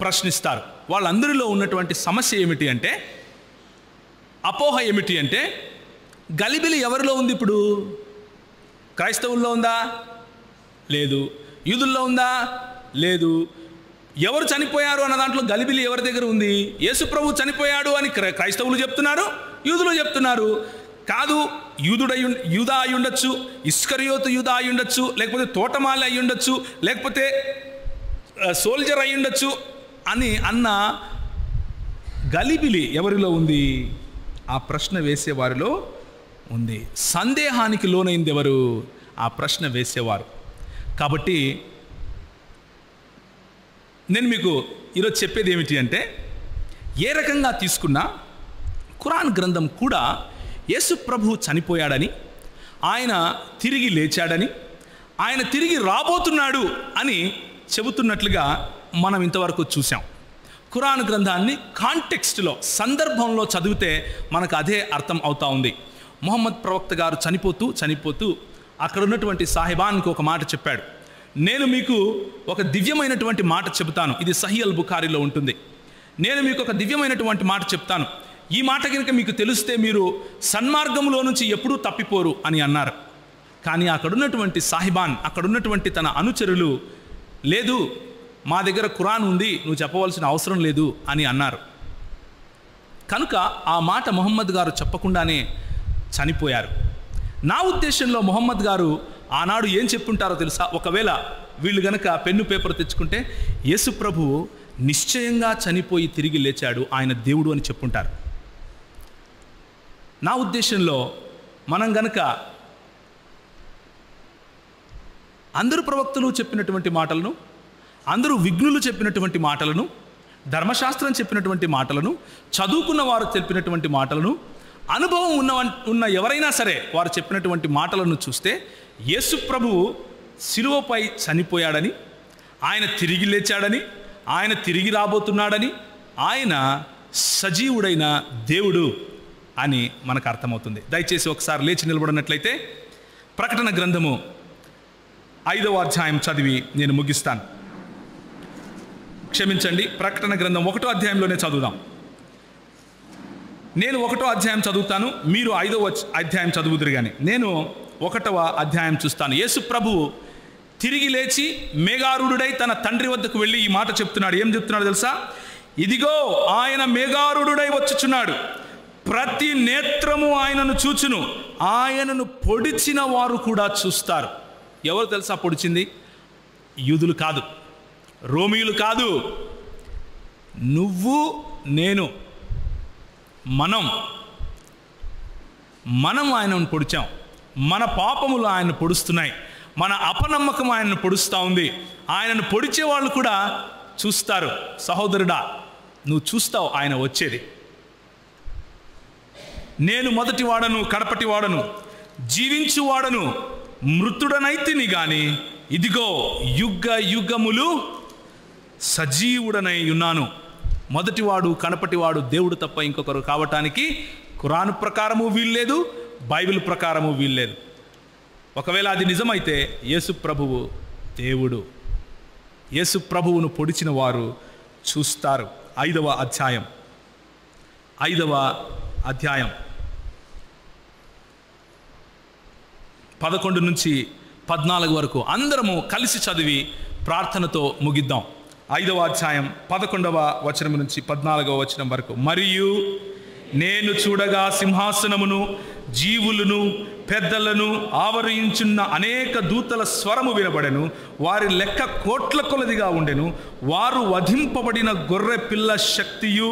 ప్రశ్నిస్తారు. వాళ్ళందరిలో ఉన్నటువంటి సమస్య ఏమిటి అంటే, అపోహ ఏమిటి అంటే, గలిబిలి ఎవరిలో ఉంది? ఇప్పుడు క్రైస్తవుల్లో ఉందా? లేదు. యూదుల్లో ఉందా? లేదు. ఎవరు చనిపోయారు అన్న దాంట్లో గలిబిలి ఎవరి దగ్గర ఉంది? యేసు ప్రభు చనిపోయాడు అని క్రైస్తవులు చెప్తున్నారు, యూదులు చెప్తున్నారు. కాదు, యూదా అయి ఉండొచ్చు, ఇస్కరియోతు యూదా అయి ఉండొచ్చు, లేకపోతే తోటమాలి అయి ఉండొచ్చు, లేకపోతే సోల్జర్ అయి ఉండొచ్చు అని అన్న గలిబిలి ఎవరిలో ఉంది? ఆ ప్రశ్న వేసే వారిలో ఉంది. సందేహానికి లోనైంది ఎవరు? ఆ ప్రశ్న వేసేవారు. కాబట్టి నేను మీకు ఈరోజు చెప్పేది ఏమిటి అంటే, ఏ రకంగా తీసుకున్నా ఖురాన్ గ్రంథం కూడా యేసు ప్రభు చనిపోయాడని, ఆయన తిరిగి లేచాడని, ఆయన తిరిగి రాబోతున్నాడు అని చెబుతున్నట్లుగా మనం ఇంతవరకు చూసాం. ఖురాన్ గ్రంథాన్ని కాంటెక్స్ట్లో, సందర్భంలో చదివితే మనకు అదే అర్థం అవుతా ఉంది. ముహమ్మద్ ప్రవక్త గారు చనిపోతూ అక్కడ ఉన్నటువంటి సాహిబాన్కి ఒక మాట చెప్పాడు. నేను మీకు ఒక దివ్యమైనటువంటి మాట చెబుతాను, ఇది సహీ అల్ బుఖారీలో ఉంటుంది. నేను మీకు ఒక దివ్యమైనటువంటి మాట చెప్తాను, ఈ మాట కనుక మీకు తెలిస్తే మీరు సన్మార్గంలో నుంచి ఎప్పుడూ తప్పిపోరు అని అన్నారు. కానీ అక్కడున్నటువంటి సాహిబాన్, అక్కడున్నటువంటి తన అనుచరులు, లేదు మా దగ్గర ఖురాన్ ఉంది, నువ్వు చెప్పవలసిన అవసరం లేదు అని అన్నారు. కనుక ఆ మాట ముహమ్మద్ గారు చెప్పకుండానే చనిపోయారు. నా ఉద్దేశంలో ముహమ్మద్ గారు ఆనాడు ఏం చెప్పుంటారో తెలుసా? ఒకవేళ వీళ్ళు గనక పెన్ను పేపర్ తెచ్చుకుంటే యేసు ప్రభువు నిశ్చయంగా చనిపోయి తిరిగి లేచాడు, ఆయన దేవుడు అని చెప్పుంటారు. నా ఉద్దేశంలో మనం గనక అందరు ప్రవక్తలు చెప్పినటువంటి మాటలను, అందరూ విఘ్నులు చెప్పినటువంటి మాటలను, ధర్మశాస్త్రం చెప్పినటువంటి మాటలను, చదువుకున్న వారు చెప్పినటువంటి మాటలను, అనుభవం ఉన్న ఎవరైనా సరే వారు చెప్పినటువంటి మాటలను చూస్తే యేసు ప్రభువు శిలువపై చనిపోయాడని, ఆయన తిరిగి లేచాడని, ఆయన తిరిగి రాబోతున్నాడని, ఆయన సజీవుడైన దేవుడు అని మనకు అర్థమవుతుంది. దయచేసి ఒకసారి లేచి నిలబడినట్లయితే ప్రకటన గ్రంథము 5వ అధ్యాయం చదివి నేను ముగిస్తాను. క్షమించండి, ప్రకటన గ్రంథం 1వ అధ్యాయంలోనే చదువుదాం. నేను 1వ అధ్యాయం చదువుతాను, మీరు 5వ అధ్యాయం చదువుదురు కానీ నేను 1వ అధ్యాయం చూస్తాను. యేసు ప్రభువు తిరిగి లేచి మేఘారూఢుడై తన తండ్రి వద్దకు వెళ్ళి ఈ మాట చెప్తున్నాడు. ఏం చెప్తున్నాడు తెలుసా? ఇదిగో ఆయన మేఘారూఢుడై వచ్చుచున్నాడు, ప్రతి నేత్రము ఆయనను చూచును, ఆయనను పొడిచిన వారు కూడా చూస్తారు. ఎవరు తెలుసా పొడిచింది? యూదులు కాదు, రోమీయులు కాదు, నువ్వు నేను, మనం ఆయనను పొడిచాం. మన పాపములు ఆయనను పొడుస్తున్నాయి, మన అపనమ్మకం ఆయనను పొడుస్తూ ఉంది. ఆయనను పొడిచే వాళ్ళు కూడా చూస్తారు. సహోదరుడా, నువ్వు చూస్తావు ఆయన వచ్చేది. నేను మొదటి వాడను, కడపటి వాడను, జీవించువాడను, మృతుడనైతిని గాని ఇదిగో యుగ యుగములు సజీవుడనై ఉన్నాను. మొదటివాడు కడపటివాడు దేవుడు తప్ప ఇంకొకరు కావటానికి ఖురాన్ ప్రకారము వీల్లేదు, బైబిల్ ప్రకారము వీల్లేదు. ఒకవేళ అది నిజమైతే యేసు ప్రభువు దేవుడు. యేసు ప్రభువును పొడిచిన వారు చూస్తారు. 5వ అధ్యాయం 11 నుంచి 14 వరకు అందరము కలిసి చదివి ప్రార్థనతో ముగిద్దాం. 5వ అధ్యాయం 11వ వచనం నుంచి 14వ వచనం వరకు. మరియు నేను చూడగా సింహాసనమును, జీవులను, పెద్దలను ఆవరించున్న అనేక దూతల స్వరము వినబడెను. వారి లెక్క కోట్ల కొలదిగా ఉండెను. వారు వధింపబడిన గొర్రె పిల్ల శక్తియు,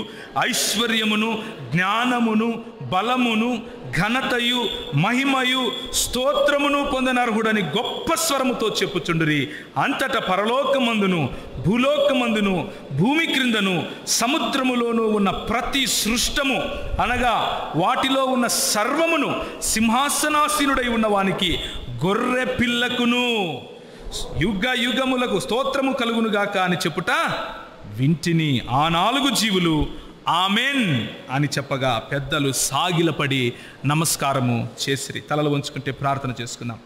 ఐశ్వర్యమును, జ్ఞానమును, బలమును, ఘనతయు, మహిమయు, స్తోత్రమును పొందనర్హుడని గొప్ప స్వరముతో చెప్పుచుండురి. అంతటా పరలోకమందును, భూలోకమందును, భూమి క్రిందను, సముద్రములోనూ ఉన్న ప్రతి సృష్టము అనగా వాటిలో ఉన్న సర్వమును సింహాసనాసీనుడై ఉన్నవానికి, గొర్రె పిల్లకును యుగ యుగములకు స్తోత్రము కలుగునుగాక అని చెప్పుట వింటిని. ఆ 4 జీవులు ఆమెన్ అని చెప్పగా పెద్దలు సాగిలపడి నమస్కారము చేసిరి. తలలు వంచుకుంటే ప్రార్థన చేసుకుందాం.